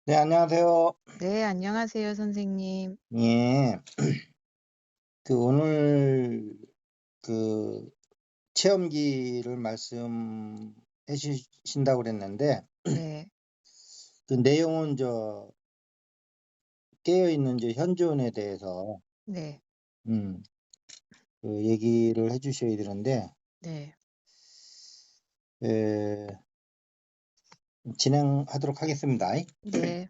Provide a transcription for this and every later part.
네, 안녕하세요. 네, 안녕하세요, 선생님. 예. 오늘 그 체험기를 말씀해 주신다고 그랬는데 네, 내용은 깨어 있는 현존에 대해서 네, 음 얘기를 해 주셔야 되는데 네, 에 진행하도록 하겠습니다. 네,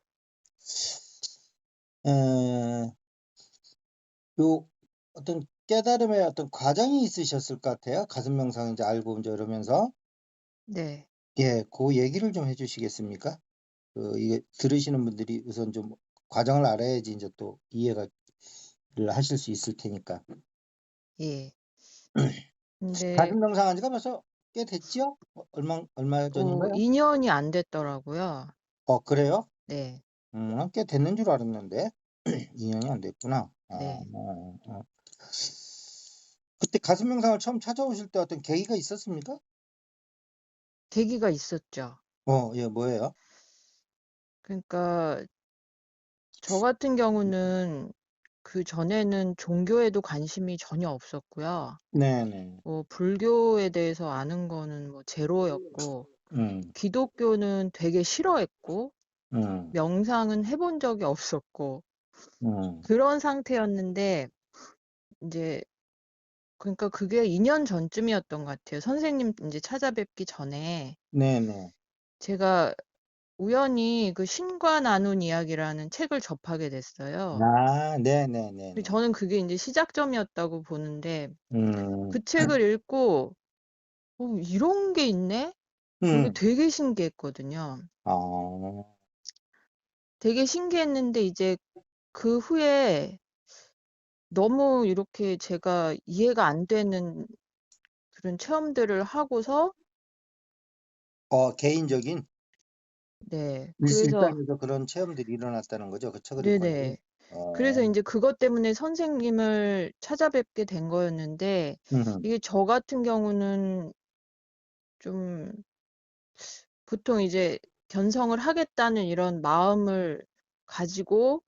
에 요 어떤 깨달음의 어떤 과정이 있으셨을 것 같아요. 가슴 명상 이제 알고 이제 이러면서. 네, 예. 그 얘기를 좀 해 주시겠습니까? 이게 들으시는 분들이 우선 좀 과정을 알아야지 인제 또 이해가 를 하실 수 있을 테니까. 예. 근데, 가슴 명상한 지가 벌써 꽤 됐지요? 얼마 전인가요? 2년이 안 됐더라고요. 그래요? 네, 꽤 됐는 줄 알았는데 2 년이 안 됐구나. 네. 그때 가슴 명상을 처음 찾아오실 때 어떤 계기가 있었습니까? 계기가 있었죠. 예. 뭐예요? 그러니까, 저 같은 경우는 그전에는 종교에도 관심이 전혀 없었고요. 네네. 불교에 대해서 아는 거는 제로였고, 음. 기독교는 되게 싫어했고, 음. 명상은 해본 적이 없었고, 음. 그런 상태였는데, 이제 그러니까 그게 2년 전쯤이었던 것 같아요. 선생님 이제 찾아뵙기 전에 네네. 제가 우연히 그 신과 나눈 이야기라는 책을 접하게 됐어요. 네네네네. 저는 그게 이제 시작점이었다고 보는데 음. 그 책을 읽고 이런 게 있네? 그게 음. 되게 신기했거든요. 어. 되게 신기했는데 이제 그 후에 너무 이렇게 제가 이해가 안 되는 그런 체험들을 하고서 개인적인 네. 그래서 일상에서 그런 체험들이 일어났다는 거죠, 그 책을 읽고 네네. 나서? 그래서 인제 그것 때문에 선생님을 찾아뵙게 된 거였는데 음. 이게 저 같은 경우는 좀 보통 이제 견성을 하겠다는 이런 마음을 가지고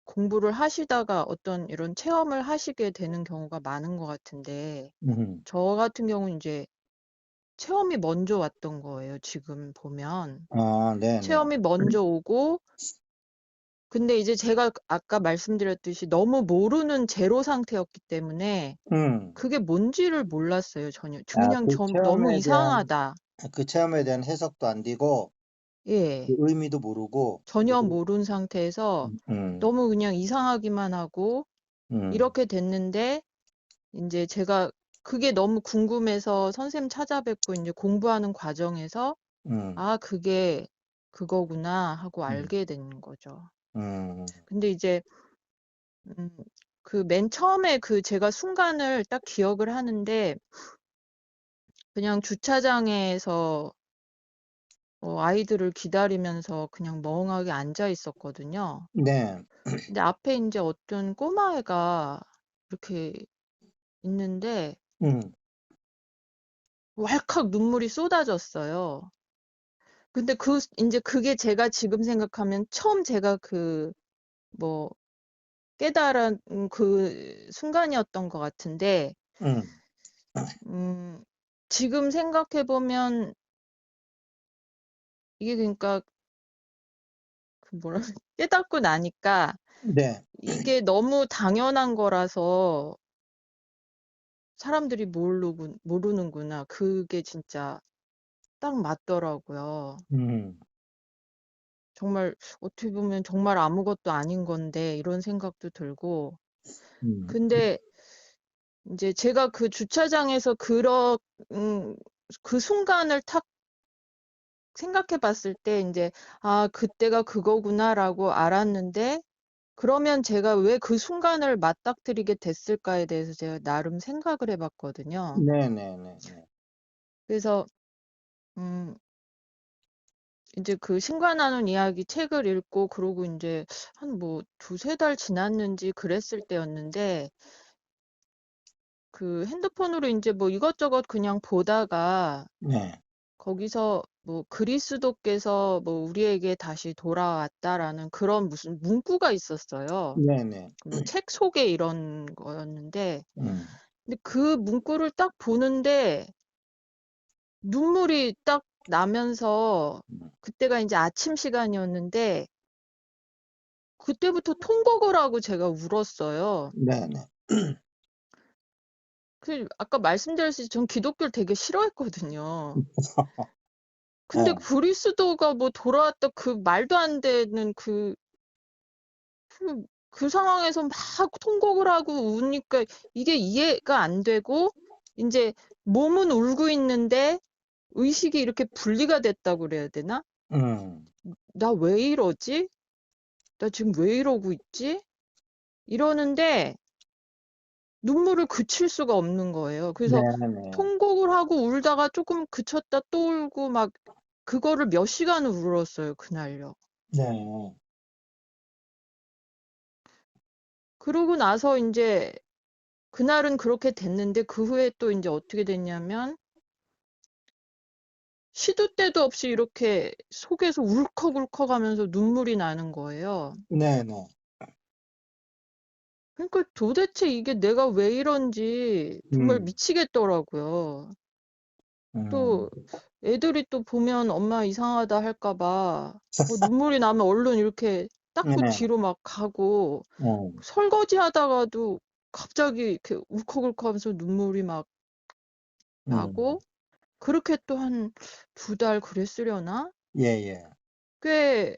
공부를 하시다가 어떤 이런 체험을 하시게 되는 경우가 많은 것 같은데 음. 저 같은 경우는 인제 체험이 먼저 왔던 거예요, 지금 보면. 네네. 체험이 먼저 오고 근데 이제 제가 아까 말씀드렸듯이 너무 모르는 제로 상태였기 때문에 음. 그게 뭔지를 몰랐어요, 전혀. 그냥 그 너무 체험에 대한 이상하다. 해석도 안 되고 그 예. 의미도 모르고 인제 전혀 모르는 상태에서 음. 너무 그냥 이상하기만 하고 음. 이렇게 됐는데 인제 제가 그게 너무 궁금해서 선생님 찾아뵙고 인제 공부하는 과정에서 음. '아 그게 그거구나.' 하고 음. 알게 된 거죠. 음. 근데 이제 음 그 맨 처음에 제가 순간을 딱 기억을 하는데 그냥 주차장에서 아이들을 기다리면서 그냥 멍하게 앉아 있었거든요. 네. 근데 앞에 인제 어떤 꼬마애가 이렇게 있는데 음. 왈칵 눈물이 쏟아졌어요. 근데 인제 그게 제가 지금 생각하면 처음 제가 뭐 깨달은 그 순간이었던 것 같은데 음. 음 지금 생각해 보면 이게 그러니까 뭐라 깨닫고 나니까 네. 이게 너무 당연한 거라서 사람들이 모르는구나. 그게 진짜 딱 맞더라고요. 음. 정말 어떻게 보면 정말 아무것도 아닌 건데 이런 생각도 들고. 음. 근데 인제 제가 그 주차장에서 음 그 순간을 탁 생각해 봤을 때 인제 '아 그때가 그거구나.'라고 알았는데 그러면 제가 왜 그 순간을 맞닥뜨리게 됐을까에 대해서 제가 나름 생각을 해 봤거든요. 네네네네. 그래서 음 인제 그 신과 나눈 이야기 책을 읽고 그러고 인제 한 두세 달 지났는지 그랬을 때였는데 그 핸드폰으로 인제 이것저것 그냥 보다가 네. 거기서 뭐 그리스도께서 뭐 우리에게 다시 돌아왔다라는 그런 무슨 문구가 있었어요. 네네. 뭐 책 속에 이런 거였는데, 음. 근데 그 문구를 딱 보는데 눈물이 딱 나면서, 음. 그때가 이제 아침 시간이었는데 그때부터 통곡을 하고 제가 울었어요. 네네. 그 아까 말씀드렸듯이 전 기독교를 되게 싫어했거든요. 근데 예. 그리스도가 뭐 돌아왔다 그 말도 안 되는 그 상황에서 막 통곡을 하고 우니까 이게 이해가 안 되고, 이제 몸은 울고 있는데 의식이 이렇게 분리가 됐다고 그래야 되나? 음. 나 왜 이러지? 나 지금 왜 이러고 있지? 이러는데 눈물을 그칠 수가 없는 거예요. 그래서 네네. 통곡을 하고 울다가 조금 그쳤다 또 울고 막 그거를 몇 시간을 울었어요, 그날요. 네. 그러고 나서 이제 그날은 그렇게 됐는데 그 후에 또 이제 어떻게 됐냐면 시도 때도 없이 이렇게 속에서 울컥울컥 하면서 눈물이 나는 거예요. 네네. 그러니까 도대체 이게 내가 왜 이런지 정말 음. 미치겠더라고요. 음. 또 애들이 또 보면 엄마 이상하다 할까 봐 눈물이 나면 얼른 이렇게 닦고 네. 뒤로 막 가고, 음. 설거지 하다가도 갑자기 이렇게 울컥울컥 하면서 눈물이 막 음. 나고, 그렇게 또 한 2달 그랬으려나? 예예. 꽤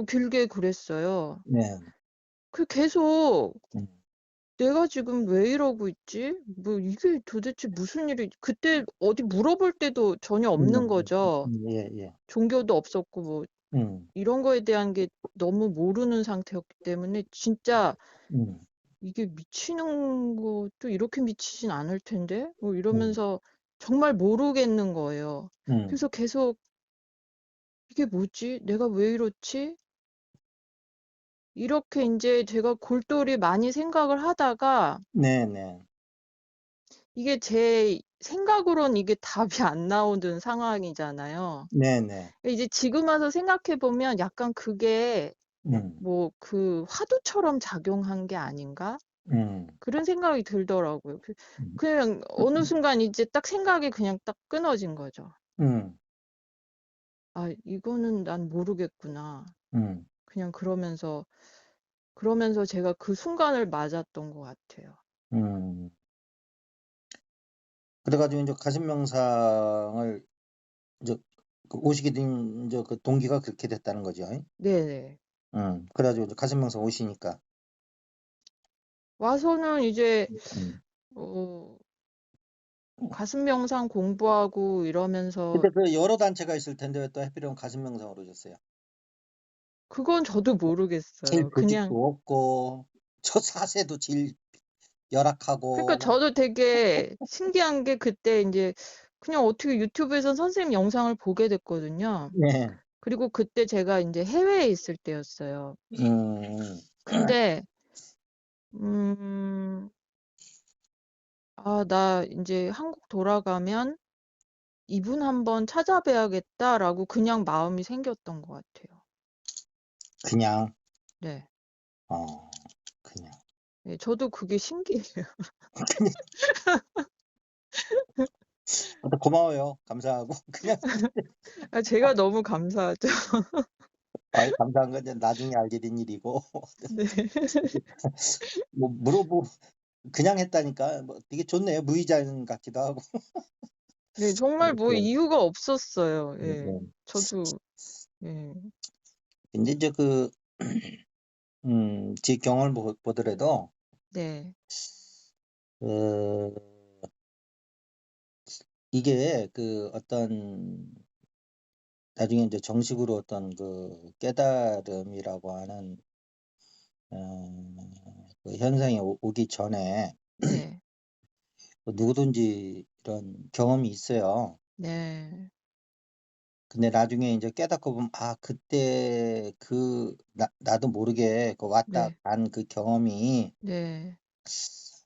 길게 그랬어요. 네. 계속 음. 내가 지금 왜 이러고 있지? 뭐 이게 도대체 무슨 일이, 그때 어디 물어볼 때도 전혀 없는 거죠. 예예. 종교도 없었고 뭐 음. 이런 거에 대한 게 너무 모르는 상태였기 때문에 진짜 음. 이게 미치는 것도 이렇게 미치진 않을 텐데? 뭐 음. 이러면서 정말 모르겠는 거예요. 음. 그래서 계속 이게 뭐지? 내가 왜 이렇지? 이렇게 이제 제가 골똘히 많이 생각을 하다가, 네네. 이게 제 생각으론 이게 답이 안 나오는 상황이잖아요. 네네. 이제 지금 와서 생각해 보면 약간 그게 음. 뭐 그 화두처럼 작용한 게 아닌가? 음. 그런 생각이 들더라고요. 음. 그냥 어느 순간 이제 딱 생각이 그냥 딱 끊어진 거죠. 음. 아, 이거는 난 모르겠구나. 음. 그냥 그러면서 제가 그 순간을 맞았던 것 같아요. 음. 그래 가지고 인제 가신 명상을 인제 그 오시게 된 인제 그 동기가 그렇게 됐다는 거죠? 네네. 그래 가지고 이제 가신 명상 오시니까. 와서는 이제 음. 어 가슴 명상 공부하고 이러면서, 근데 그 여러 단체가 있을 텐데 왜 또 하필이면 가신 명상을 오셨어요? 그건 저도 제일 모르겠어요. 그냥, 교직도 없고 저 사세도 제일 그러니까 열악하고 막 저도 되게 신기한 게 그때 이제 그냥 어떻게 유튜브에서 선생님 영상을 보게 됐거든요. 네. 그리고 그때 제가 이제 해외에 있을 때였어요. 음. 근데 음, 나 이제 한국 돌아가면 이분 한번 찾아뵈야겠다라고 그냥 마음이 생겼던 것 같아요. 그냥 네. 어 그냥 네, 저도 그게 신기해요. 하여튼 고마워요. 감사하고 그냥 제가 너무 감사하죠. 아이 감사한 건 이제 나중에 알게 된 일이고 네. 뭐 그냥 했다니까 뭐 되게 좋네요. 무의장 같기도 하고. 네, 정말 뭐 이렇게 이유가 없었어요. 예. 네. 저도, 예. 근데 이제 그 제 경험을 보더라도 네. 어 이게 그 어떤 나중에 인제 정식으로 어떤 그 깨달음이라고 하는 그 현상이 오기 전에 네. 뭐 누구든지 이런 경험이 있어요. 네. 근데 나중에 인제 깨닫고 보면 '아 그때 그 나도 모르게 그 왔다 네. 간 그 경험이 네.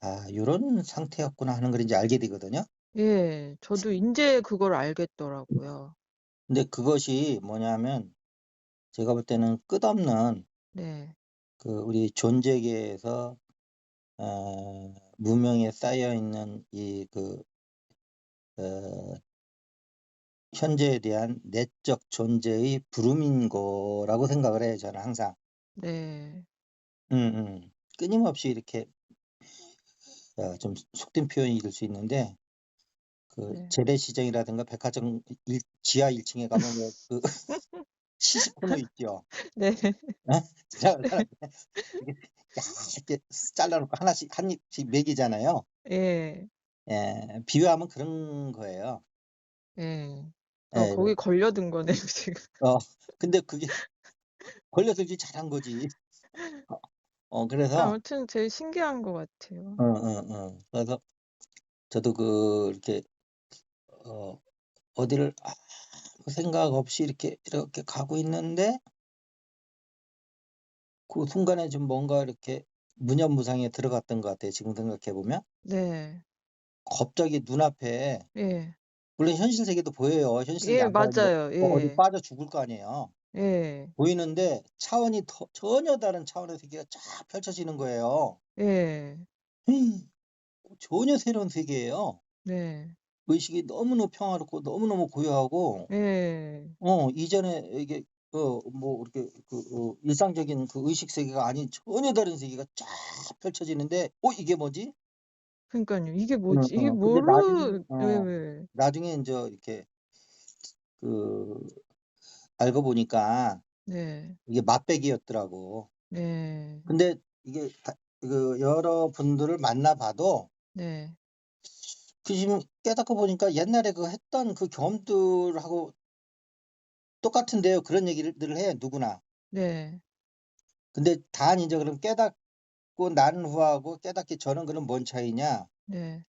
아 요런 상태였구나.' 하는 걸 인제 알게 되거든요. 예. 저도 인제 그걸 알겠더라고요. 근데 그것이 뭐냐면 제가 볼 때는 끝없는 네. 그 우리 존재계에서 무명에 쌓여 있는 이 어 현재에 대한 내적 존재의 부름인 거라고 생각을 해요, 저는 항상. 네. 끊임없이 이렇게 좀 속된 표현이 될 수 있는데 그 네. 재래시장이라든가 백화점 지하 1 층에 가면 왜 그 시식 코너 있죠. 네. 예? 지나가는 사람들 이렇게 얇게 잘라 놓고 하나씩 한 입씩 먹이잖아요. 예. 예. 비유하면 그런 거예요. 예. 예. 거기 걸려든 거네요, 지금. 어 근데 그게 걸려들기 잘한 거지. 그래서 아무튼 제일 신기한 것 같아요. 그래서 저도 이렇게 어 어디를 아무 생각 없이 이렇게 가고 있는데 그 순간에 좀 뭔가 이렇게 무념무상에 들어갔던 것 같아요, 지금 생각해 보면. 네. 갑자기 눈앞에 예. 물론 현실 세계도 보여요. 현실 세계 예, 안 봐야지 뭐 맞아요. 어디 예. 빠져 죽을 거 아니에요. 예. 보이는데 차원이 전혀 다른 차원의 세계가 쫙 펼쳐지는 거예요. 예. 음, 전혀 새로운 세계예요. 네. 의식이 너무너무 평화롭고 너무너무 고요하고 예. 이전에 이게 뭐 이렇게 일상적인 그 의식 세계가 아닌 전혀 다른 세계가 쫙 펼쳐지는데 이게 뭐지?' 그러니깐요. '이게 뭐지? 이게 근데 나중에 뭐로' 예. 나중에 인제 이렇게 그 알고 보니까 네. 이게 맛배기였더라고. 네. 근데 이게 여러분들을 만나 봐도 네. 지금 깨닫고 보니까 옛날에 했던 그 경험들하고 똑같은데요. 그런 얘기를 해요, 누구나. 네. 근데 단 인제 그럼 깨닫고 난 후하고 깨닫기 전은 그럼 뭔 차이냐? 네.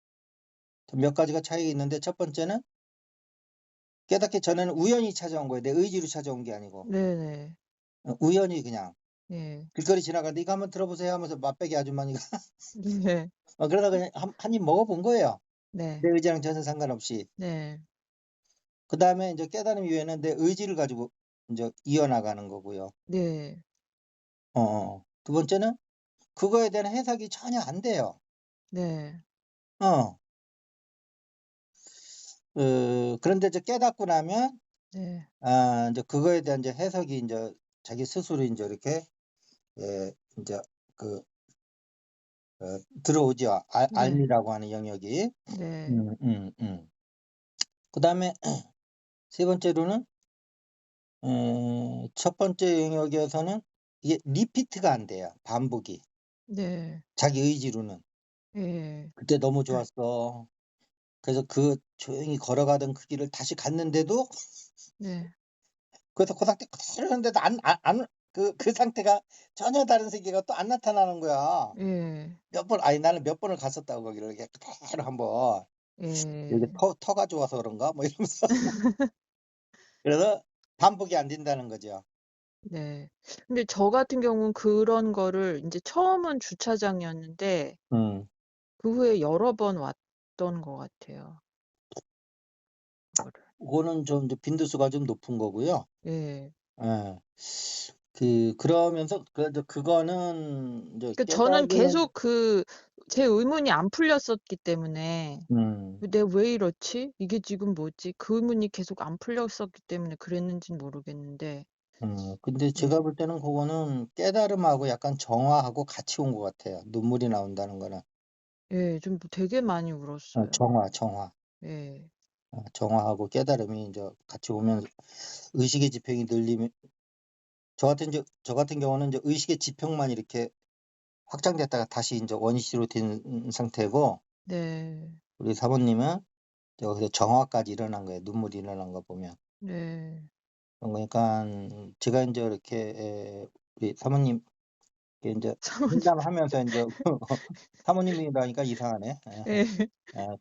몇 가지가 차이가 있는데 첫 번째는 깨닫기 전에는 우연히 찾아온 거예요. 내 의지로 찾아온 게 아니고. 네네. 우연히 그냥 예. 길거리 지나가는데 "이거 한번 들어보세요." 하면서 맛배기 아주머니가 네. 그러다가 그냥 한 입 먹어 본 거예요. 네. 내 의지랑 전혀 상관없이. 네. 그다음에 인제 깨달음 이후에는 내 의지를 가지고 인제 이어나가는 거고요. 네. 두 번째는 그거에 대한 해석이 전혀 안 돼요. 네. 어. 그런데 이제 깨닫고 나면 네. 인제 그거에 대한 이제 해석이 인제 자기 스스로 인제 이렇게 인제 그 들어오죠. 네. 알미라고 하는 영역이. 네. 음 그다음에 세 번째로는 첫 번째 영역에서는 이게 리피트가 안 돼요, 반복이. 네. 자기 의지로는. 예. '그때 너무 좋았어.' 그래서 조용히 걸어가던 그 길을 다시 갔는데도 네. 그래서 그 상태 그대로 했는데도 그 상태가 전혀 다른 세계가 또 안 나타나는 거야. 예. 나는 몇 번을 갔었다고 거기를 이렇게 그대로 한번. 여기 예. 터가 좋아서 그런가 뭐 이러면서 그래서 반복이 안 된다는 거죠. 네. 근데 저 같은 경우는 그런 거를 인제 처음은 주차장이었는데 음. 그 후에 여러 번 왔던 것 같아요, 그거를. 그거는 좀 이제 빈도수가 좀 높은 거고요. 예. 예. 그러면서 그거는 이제 그러니까 저는 깨달음은 계속 제 의문이 안 풀렸었기 때문에 음. '내가 왜 이렇지? 이게 지금 뭐지?' 그 의문이 계속 안 풀렸었기 때문에 그랬는진 모르겠는데 근데 제가 예. 볼 때는 그거는 깨달음하고 약간 정화하고 같이 온 것 같아요, 눈물이 나온다는 거는. 예. 좀 되게 많이 울었어요. 정화. 예. 정화하고 깨달음이 인제 같이 오면 의식의 지평이 늘리면 저 같은 경우는 인제 의식의 지평만 이렇게 확장됐다가 다시 인제 원위치로 된 상태고 네. 우리 사모님은 여기서 정화까지 일어난 거예요, 눈물이 일어난 거 보면. 네. 그러니깐 제가 인제 이렇게 우리 사모님께 인제 사모님 상담하면서 인제 사모님이라니까 이상하네. 예.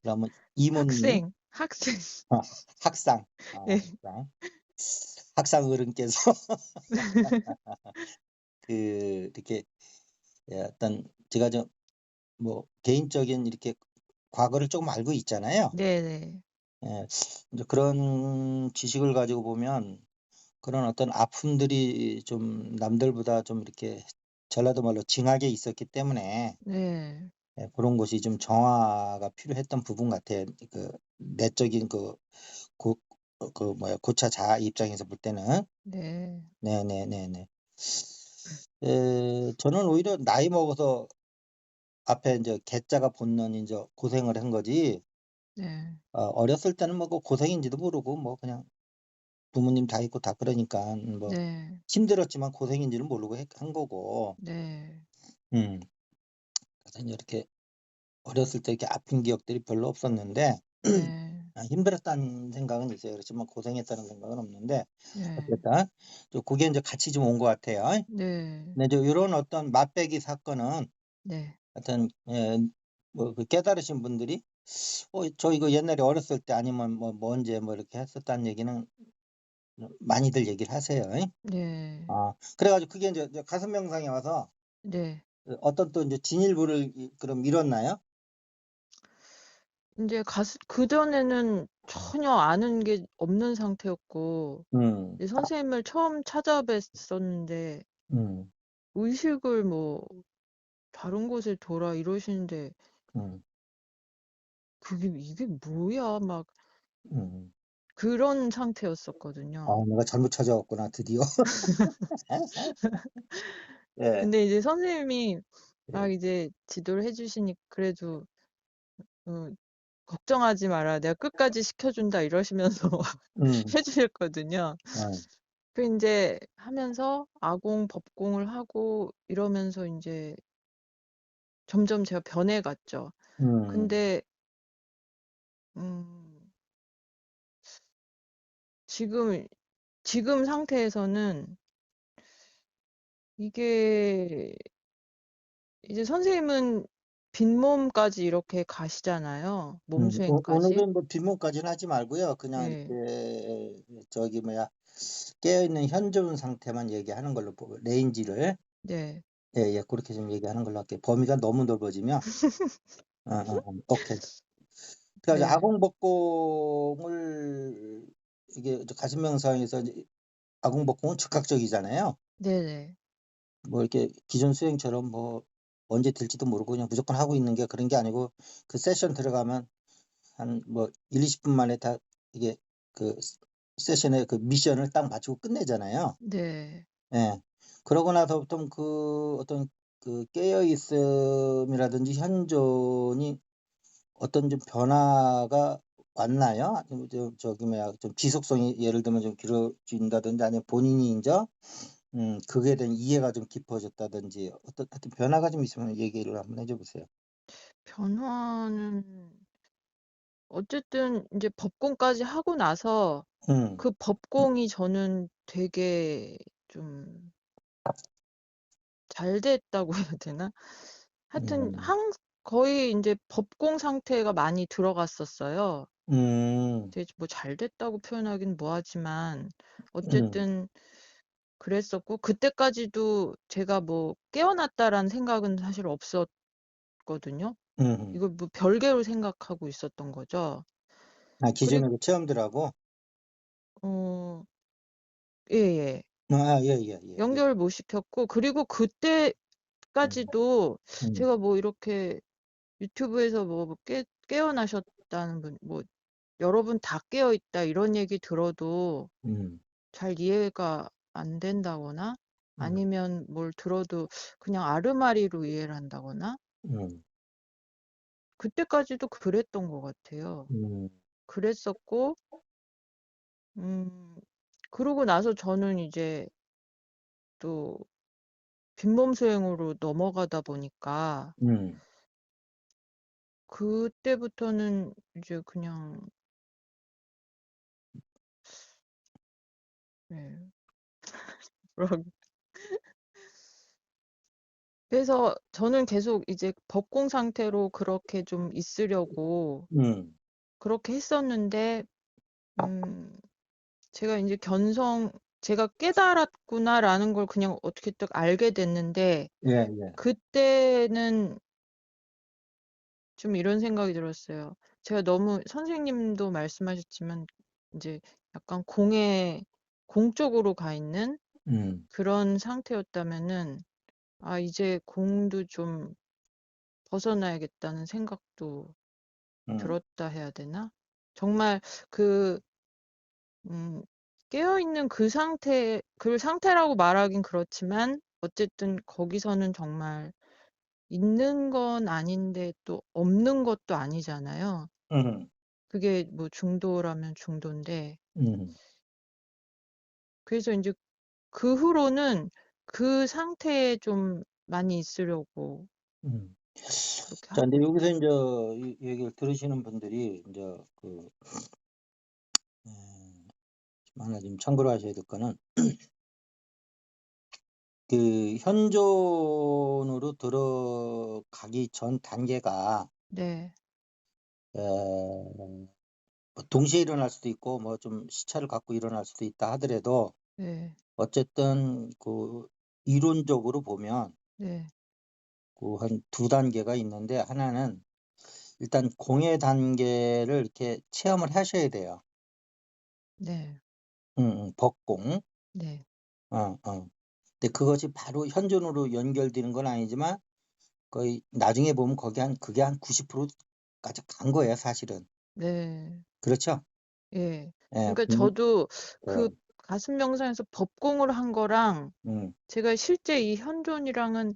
그러면 이모님, 학생. 어 학상, 예. 학상. 학상 어른께서 이렇게 어떤 제가 좀 뭐 개인적인 이렇게 과거를 쪼금 알고 있잖아요. 네네. 예. 이제 그런 지식을 가지고 보면 그런 어떤 아픔들이 좀 남들보다 좀 이렇게 전라도 말로 징하게 있었기 때문에 네. 예 그런 것이 좀 정화가 필요했던 부분 같아요. 그 내적인 고 그 뭐야 고차 자아 입장에서 볼 때는. 네. 네네네네. 저는 오히려 나이 먹어서 앞에 인제 계자가 붙는 인제 고생을 한 거지 네. 어렸을 때는 뭐 그 고생인지도 모르고 뭐 그냥 부모님 다 있고 다 그러니깐 뭐 네. 힘들었지만 고생인지는 모르고 한 거고. 네. 음 그래서 인제 이렇게 어렸을 때 이렇게 아픈 기억들이 별로 없었는데 네. 힘들었다는 생각은 있어요. 그렇지만 고생했다는 생각은 없는데 네. 어쨌든 고게 인제 같이 좀 온 것 같아요. 네. 근데 이제 요런 어떤 맛배기 사건은 네. 하여튼 뭐 그 깨달으신 분들이 저 이거 옛날에 어렸을 때 아니면 뭐 언제 뭐 이렇게 했었다는 얘기는 많이들 얘기를 하세요. 네. 그래 가지고 그게 인제 가슴 명상에 와서 네. 어떤 또 인제 진일보를 그럼 이뤘나요? 인제 그전에는 전혀 아는 게 없는 상태였고 음. 이제 선생님을 처음 찾아뵀었는데 음. 의식을 뭐 다른 곳에 둬라 이러시는데 음. 그게 '이게 뭐야?' 막 음. 그런 상태였었거든요. 내가 잘못 찾아왔구나 드디어. 예. 근데 이제 선생님이 막 예. 이제 지도를 해 주시니 그래도 어 "걱정하지 마라. 내가 끝까지 시켜 준다." 이러시면서 음. 해 주셨거든요. 어. 그 인제 하면서 아공, 법공을 하고 이러면서 인제 점점 제가 변해 갔죠. 음. 근데 음 지금 지금 상태에서는 이게 이제 선생님은 빈몸까지 이렇게 가시잖아요, 몸 수행까지. 오늘은 뭐 빈몸까지는 하지 말고요. 그냥 예. 이렇게 저기 뭐야 깨어 있는 현존 상태만 얘기하는 걸로 보고 레인지를 네. 예예 고렇게 좀 얘기하는 걸로 할게요. 범위가 너무 넓어지면 오케이. 그래 가지고 네. 아공복공을 이게 가슴 명상에서 이제 아공복공은 즉각적이잖아요. 네네. 뭐 이렇게 기존 수행처럼 뭐 언제 될지도 모르고 그냥 무조건 하고 있는 게 그런 게 아니고 그 세션 들어가면 한 뭐 1-20분 만에 다 이게 그 세션의 그 미션을 딱 마치고 끝내잖아요. 네. 예. 그러고 나서부터 그 어떤 그 깨어 있음이라든지 현존이 어떤 좀 변화가 왔나요? 아니면 저기 뭐야 좀 지속성이 예를 들면 좀 길어진다든지 아니면 본인이 인제 그거에 대한 이해가 좀 깊어졌다든지 어떤 하여튼 변화가 좀 있으면 얘기를 한번 해줘 보세요. 변화는 어쨌든 인제 법공까지 하고 나서 음. 그 법공이 저는 되게 좀 잘 됐다고 해야 되나? 하여튼 음. 거의 인제 법공 상태가 많이 들어갔었어요. 음. 되게 뭐 잘 됐다고 표현하긴 뭐하지만 음. 어쨌든 그랬었고 그때까지도 제가 뭐 '깨어났다.'라는 생각은 사실 없었거든요. 음음. 이걸 뭐 별개로 생각하고 있었던 거죠. 그리 기존의 그 체험들하고? 어 예예. 예예예. 연결 못 시켰고 그리고 음. 그때까지도 음. 제가 뭐 이렇게 유튜브에서 뭐 깨어나셨다는 분 뭐 "여러분 다 깨어 있다." 이런 얘기 들어도 음. 잘 이해가 안 된다거나 음. 아니면 뭘 들어도 그냥 아르마리로 이해를 한다거나 음. 그때까지도 그랬던 것 같아요. 음. 그랬었고 음 그러고 나서 저는 이제 또 빈몸 수행으로 넘어가다 보니까 음. 그때부터는 이제 그냥 예 뭐라고 그래서 저는 계속 이제 법공 상태로 그렇게 좀 있으려고 음. 그렇게 했었는데 음 제가 인제 '제가 깨달았구나.'라는 걸 그냥 어떻게 딱 알게 됐는데 예예. 그때는 좀 이런 생각이 들었어요. 제가 너무 선생님도 말씀하셨지만 인제 약간 공 쪽으로 가 있는 음. 그런 상태였다면은 이제 공도 좀 벗어나야겠다는 생각도 음. 들었다 해야 되나? 정말 그 깨어 있는 그 상태라고 말하긴 그렇지만 어쨌든 거기서는 정말 있는 건 아닌데 또 없는 것도 아니잖아요. 음. 그게 뭐 중도라면 중도인데 음. 그래서 인제 그 후로는 그 상태에 좀 많이 있으려고 음. 그렇게 자 근데 하고 여기서 있어요. 인제 이 얘기를 들으시는 분들이 인제 그 좀 하나 좀 참고로 하셔야 될 거는 그 현존으로 들어가기 전 단계가 네. 에 뭐 동시에 일어날 수도 있고 뭐 좀 시차를 갖고 일어날 수도 있다 하더라도 네. 어쨌든 그 이론적으로 보면 네. 그 한 두 단계가 있는데 하나는 일단 공의 단계를 이렇게 체험을 하셔야 돼요. 네. 법공. 네. 근데 그것이 바로 현존으로 연결되는 건 아니지만 거의 나중에 보면 거기 그게 한 90% 까지 간 거예요 사실은. 네. 그렇죠? 예. 예. 그러니까 근데 저도 그 예. 가슴 명상에서 법공을 한 거랑 음. 제가 실제 이 현존이랑은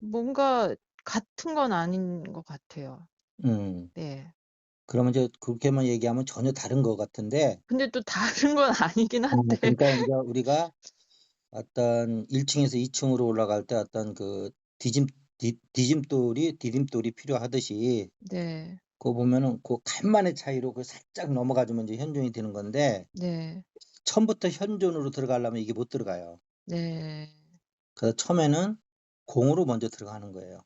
뭔가 같은 건 아닌 것 같아요. 음. 네. 그러면 이제 그렇게만 얘기하면 전혀 다른 것 같은데 근데 또 다른 건 아니긴 한데 그러니까 인제 우리가 어떤 1 층에서 2 층으로 올라갈 때 어떤 그 디딤돌이 필요하듯이 네. 그거 보면은 그 간만의 차이로 그 살짝 넘어가 주면 이제 현존이 되는 건데 네. 처음부터 현존으로 들어가려면 이게 못 들어가요. 네. 그래서 처음에는 공으로 먼저 들어가는 거예요.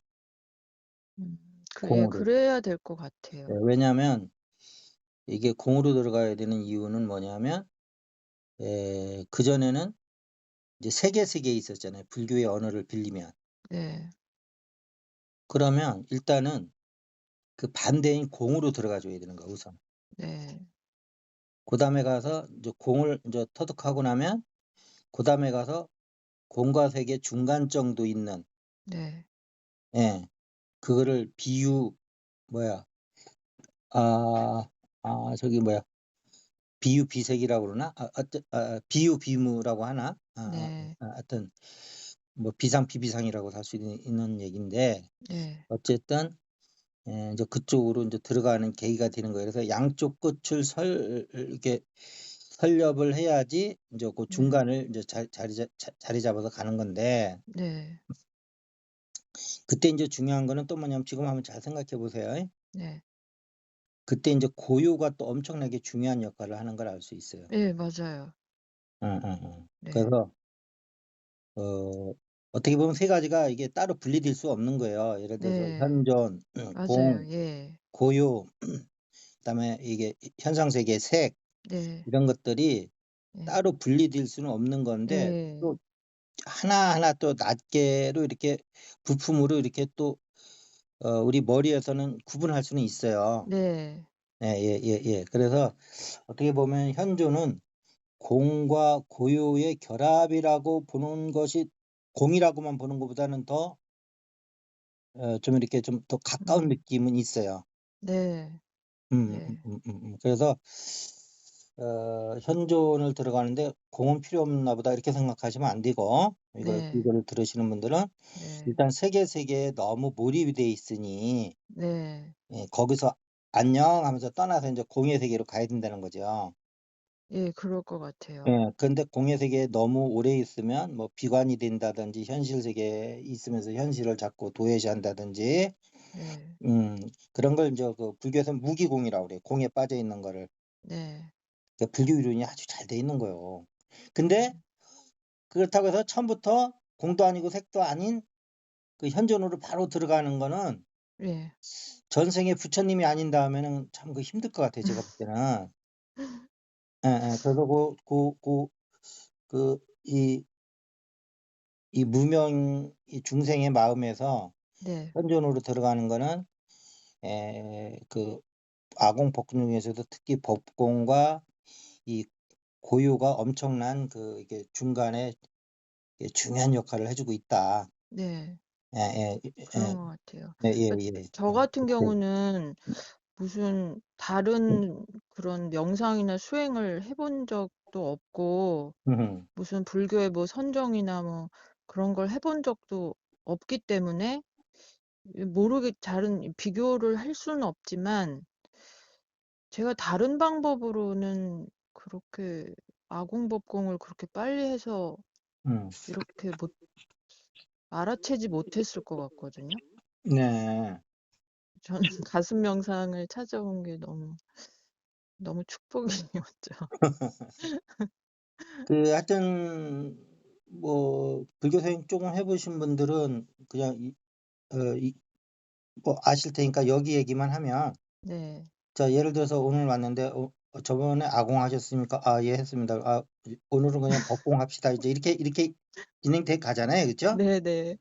공으로. 그래야 될 것 예 같아요. 왜냐하면 이게 공으로 들어가야 되는 이유는 뭐냐면 그전에는 이제 세계 있었잖아요, 불교의 언어를 빌리면. 네. 그러면 일단은 그 반대인 공으로 들어가 줘야 되는 거야 우선. 네. 그다음에 가서 인제 공을 인제 터득하고 나면 그다음에 가서 공과 색의 중간 정도 있는 네. 예 그거를 뭐야 저기 뭐야 비유비색이라고 그러나? 비유비무라고 하나? 네. 하여튼 뭐 비상 비비상이라고 할 수 있는 얘기인데 네. 어쨌든 인제 그쪽으로 인제 들어가는 계기가 되는 거예요. 그래서 양쪽 끝을 이렇게 설렵을 해야지 인제 그 네. 중간을 인제 자리 잡아서 가는 건데 네. 그때 인제 중요한 거는 또 뭐냐면 지금 한번 잘 생각해 보세요. 네. 그때 인제 고요가 또 엄청나게 중요한 역할을 하는 걸 알 수 있어요. 네. 맞아요. 네. 그래서 어 어떻게 보면 세 가지가 이게 따로 분리될 수 없는 거예요. 예를 들어서 네. 현존, 맞아요. 공, 예. 고요 그다음에 이게 현상 세계, 색 네. 이런 것들이 예. 따로 분리될 수는 없는 건데 예. 또 하나하나 또 낱개로 이렇게 부품으로 이렇게 또 우리 머리에서는 구분할 수는 있어요. 네. 그래서 어떻게 보면 현존은 공과 고요의 결합이라고 보는 것이 공이라고만 보는 것보다는 더 좀 이렇게 좀 더 가까운 음. 느낌은 있어요. 네. 네. 그래서 '현존을 들어가는데 공은 필요 없나 보다.' 이렇게 생각하시면 안 되고 네. 이거를 들으시는 분들은 네. 일단 세계에 너무 몰입이 돼 있으니 네. 거기서 '안녕.' 하면서 떠나서 인제 공의 세계로 가야 된다는 거죠. 예. 그럴 것 같아요. 예. 근데 공의 세계에 너무 오래 있으면 뭐 비관이 된다든지 현실 세계에 있으면서 현실을 자꾸 도외시한다든지 네. 음 그런 걸 인제 그 불교에서는 무기공이라고 그래요. 공에 빠져 있는 거를. 네. 그러니까 불교 이론이 아주 잘 돼 있는 거예요. 근데 음. 그렇다고 해서 처음부터 공도 아니고 색도 아닌 그 현존으로 바로 들어가는 거는 예. 전생에 부처님이 아닌 다음에는 참 그 힘들 것 같아요 제가 볼 때는. 그래서 그 이 무명 이 중생의 마음에서 네. 현존으로 들어가는 거는 그 아공 복근 중에서도 특히 법공과 이 고요가 엄청난 이게 중간에 중요한 역할을 해주고 있다. 네. 예, 예, 그런 예, 것 같아요. 예, 예, 그러니까 예. 저 같은 네. 경우는 무슨 다른 그런 명상이나 수행을 해본 적도 없고, 음, 무슨 불교의 뭐 선정이나 뭐 그런 걸 해본 적도 없기 때문에 다른 비교를 할 수는 없지만, 제가 다른 방법으로는 그렇게 아공법공을 그렇게 빨리 해서 음. 이렇게 알아채지 못했을 것 같거든요. 네. 저는 가슴 명상을 찾아온 게 너무 축복이었죠. 하여튼 뭐 불교 수행 조금 해보신 분들은 그냥 뭐 아실 테니까 여기 얘기만 하면, 네. 자, 예를 들어서 오늘 왔는데 저번에 아공하셨습니까? 아, 예, 했습니다. 아, 오늘은 그냥 법공합시다. 이제 이렇게 진행돼 가잖아요, 그렇죠? 네네.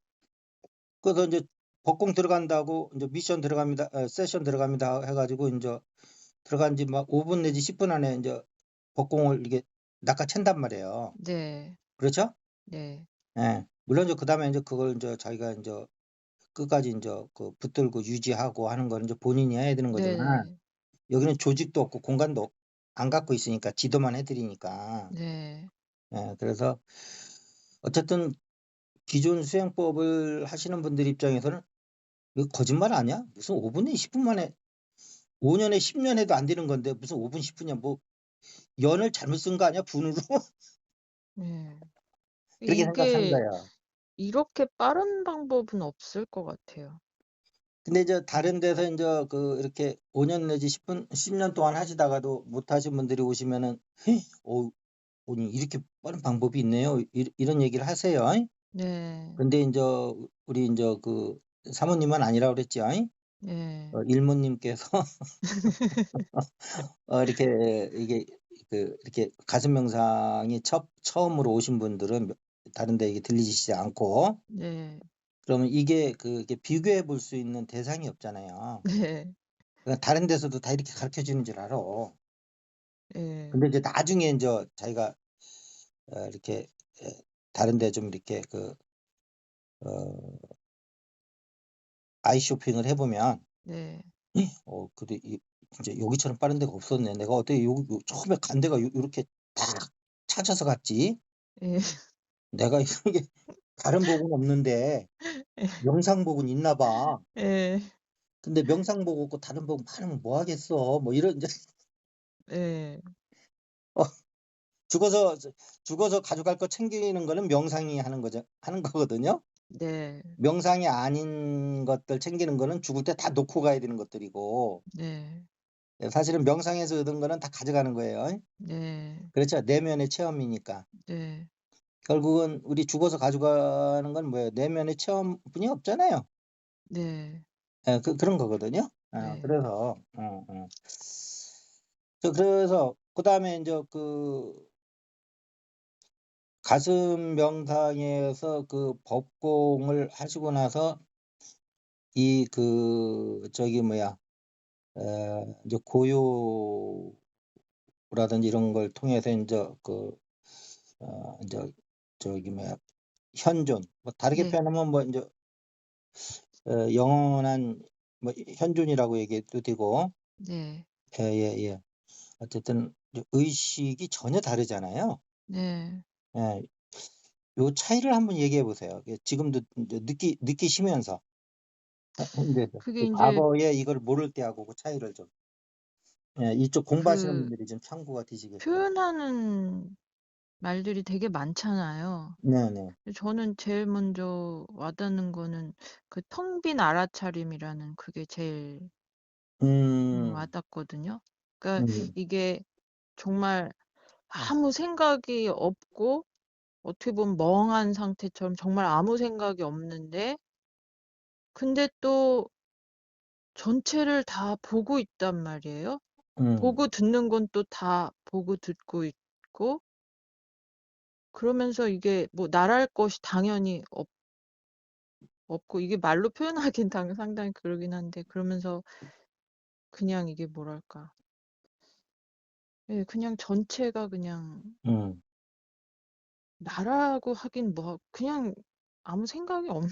그래서 이제 법공 들어간다고 이제 미션 들어갑니다, 세션 들어갑니다 해가지고 이제 들어간 지 막 5분 내지 10분 안에 이제 법공을 이게 낚아챈단 말이에요. 네. 그렇죠? 네. 예. 물론 이제 그다음에 이제 그걸 이제 자기가 이제 끝까지 이제 붙들고 유지하고 하는 거는 이제 본인이 해야 되는 거지만, 네네. 여기는 조직도 없고 공간도 안 갖고 있으니까 지도만 해드리니까. 네. 예, 그래서 어쨌든 기존 수행법을 하시는 분들 입장에서는 이거 거짓말 아니야? 무슨 5분에 10분 만에 5년에 10년 해도 안 되는 건데 무슨 5분 10분이야? 뭐 연을 잘못 쓴 거 아니야? 분으로? 네. 그렇게 생각하는 이게 거예요. 이렇게 빠른 방법은 없을 것 같아요. 근데 이제 다른 데서 이제 이렇게 5년 내지 10년 동안 하시다가도 못 하신 분들이 오시면은, 어, 아니 이렇게 빠른 방법이 있네요. 이런 얘기를 하세요. 네. 근데 이제 우리 이제 사모님은 아니라고 그랬죠. 네. 일모님께서 이렇게 이게 이렇게 가슴 명상이 처음으로 오신 분들은 다른 데 이게 들리시지 않고, 네. 그러면 이게 비교해 볼 수 있는 대상이 없잖아요. 네. 그러니까 다른 데서도 다 이렇게 가르쳐 주는 줄 알아. 네. 근데 이제 나중에 이제 자기가 이렇게 다른 데 좀 이렇게 어, 아이 쇼핑을 해보면, 네. 근데 진짜 여기처럼 빠른 데가 없었네. 내가 어떻게 처음에 간 데가 요렇게 딱 찾아서 갔지? 예. 내가 이게 다른 복은 없는데 명상복은 있나 봐. 예. 근데 명상복 없고 다른 복 많으면 뭐 하겠어. 뭐 이런 이제 예. 어, 죽어서 죽어서 가져갈 거 챙기는 거는 명상이 하는 거거든요. 네. 명상이 아닌 것들 챙기는 거는 죽을 때 다 놓고 가야 되는 것들이고, 네. 사실은 명상에서 얻은 거는 다 가져가는 거예요. 네. 그렇죠. 내면의 체험이니까. 네. 결국은 우리 죽어서 가져가는 건 뭐예요? 내면의 체험뿐이 없잖아요. 네. 예, 그런 거거든요. 네. 그래서 그래서 그다음에 이제 가슴 명상에서 법공을 하시고 나서 이 저기 뭐야, 이제 고요라든지 이런 걸 통해서 이제 이제 저기 뭐야, 현존, 뭐 다르게 네. 표현하면 뭐 이제 영원한 뭐 현존이라고 얘기해도 되고, 네. 예. 어쨌든 이제 의식이 전혀 다르잖아요. 네. 예. 요 차이를 한번 얘기해 보세요. 지금도 이제 느끼시면서 현재에서 그게 인제 과거에 이걸 모를 때하고 그 차이를 좀, 예, 이쪽 공부하시는 그 분들이 좀 참고가 되시게끔. 표현하는 말들이 되게 많잖아요. 네네. 저는 제일 먼저 와닿는 거는 그 텅 빈 알아차림이라는 그게 제일 음, 와닿거든요. 그러니까 음, 이게 정말 아무 생각이 없고 어떻게 보면 멍한 상태처럼 정말 아무 생각이 없는데, 근데 또 전체를 다 보고 있단 말이에요. 음, 보고 듣는 건 또 다 보고 듣고 있고, 그러면서 이게 뭐 나랄 것이 당연히 없고, 이게 말로 표현하긴 상당히 그러긴 한데, 그러면서 그냥 이게 뭐랄까. 예, 그냥 전체가 그냥 음. 나라고 하긴 뭐 그냥 아무 생각이 없는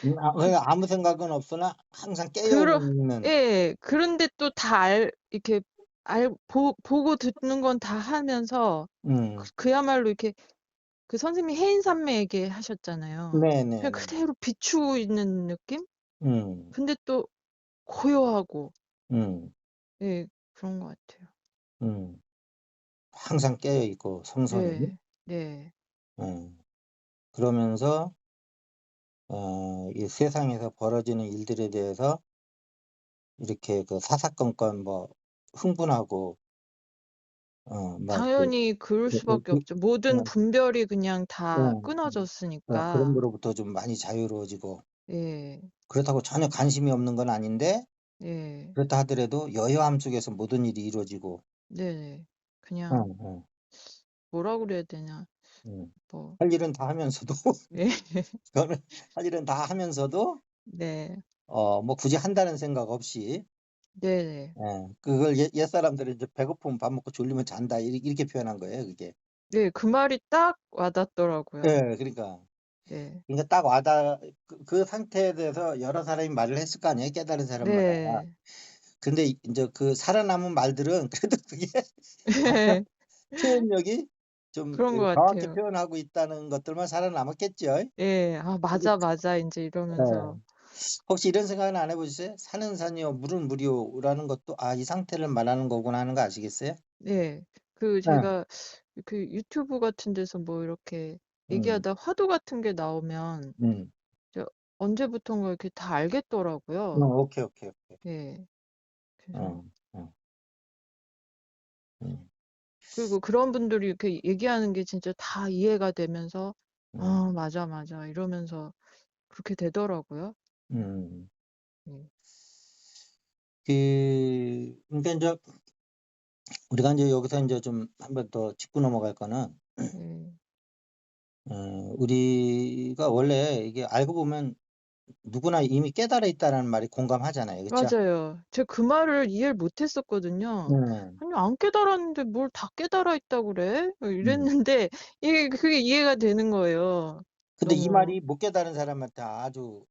그 그러니까 아무 생각은 없으나 항상 그러 깨어는 있는. 예. 그런데 또 다 이렇게 보고 듣는 건 다 하면서 음. 그야말로 이렇게 그 선생님이 해인산매 얘기하셨잖아요. 그냥 네네네. 그대로 비추고 있는 느낌? 음. 근데 또 고요하고 음. 예, 그런 것 같아요. 음. 항상 깨어 있고 성선이. 네. 네. 음. 그러면서 이 세상에서 벌어지는 일들에 대해서 이렇게 그 사사건건 뭐 흥분하고 막 그 당연히 그럴 그 그 수밖에 그 없죠. 모든 어 분별이 그냥 다 그런 끊어졌으니까. 거로부터 좀 많이 자유로워지고, 예. 그렇다고 전혀 관심이 없는 건 아닌데 예. 그렇다 하더라도 여요함 속에서 모든 일이 이루어지고. 네네. 어 그냥 어 뭐라 그래야 되냐. 음. 뭐 할 일은 다 하면서도 예. 저는 할 일은 다 하면서도 네. 뭐 굳이 한다는 생각 없이, 네네. 그걸 옛사람들은 이제 "배고프면 밥 먹고 졸리면 잔다." 이렇게 표현한 거예요, 그게. 네. 그 말이 딱 와닿더라고요. 예. 그러니까. 네. 그러니까 딱 와닿 그 상태에 대해서 여러 사람이 말을 했을 거 아니에요, 깨달은 사람마다. 네. 근데 인제 그 살아남은 말들은 그래도 그게 약간 표현력이 좀 그런 것 정확히 같아요. 표현하고 있다는 것들만 살아남았겠죠. 예. '아 근데 맞아, 맞아.' 인제 예. 이러면서 혹시 이런 생각은 안 해 보셨어요? '산은 산이요 물은 물이요.'라는 것도 '아 이 상태를 말하는 거구나.' 하는 거 아시겠어요? 네. 그 예. 제가 그 유튜브 같은 데서 뭐 이렇게 음. 얘기하다 화두 같은 게 나오면 음. 저 언제부턴가 이렇게 다 알겠더라고요. 오케이, 오케이, 오케이. 예. 그래서 어. 어. 음. 그리고 그런 분들이 이렇게 얘기하는 게 진짜 다 이해가 되면서 음. '아 맞아, 맞아.' 이러면서 그렇게 되더라고요. 음. 예. 그러니까 인제 우리가 인제 여기서 인제 좀 한 번 더 짚고 넘어갈 거는, 예. 우리가 원래 이게 알고 보면 누구나 이미 깨달아 있다라는 말이 공감하잖아요. 그쵸? 맞아요. 제가 그 말을 이해를 못 했었거든요. 네. '아니 안 깨달았는데 뭘 다 깨달아 있다 그래?' 음. 이랬는데 이게 그게 이해가 되는 거예요. 근데 이 너무 말이 못 깨달은 사람한테 아주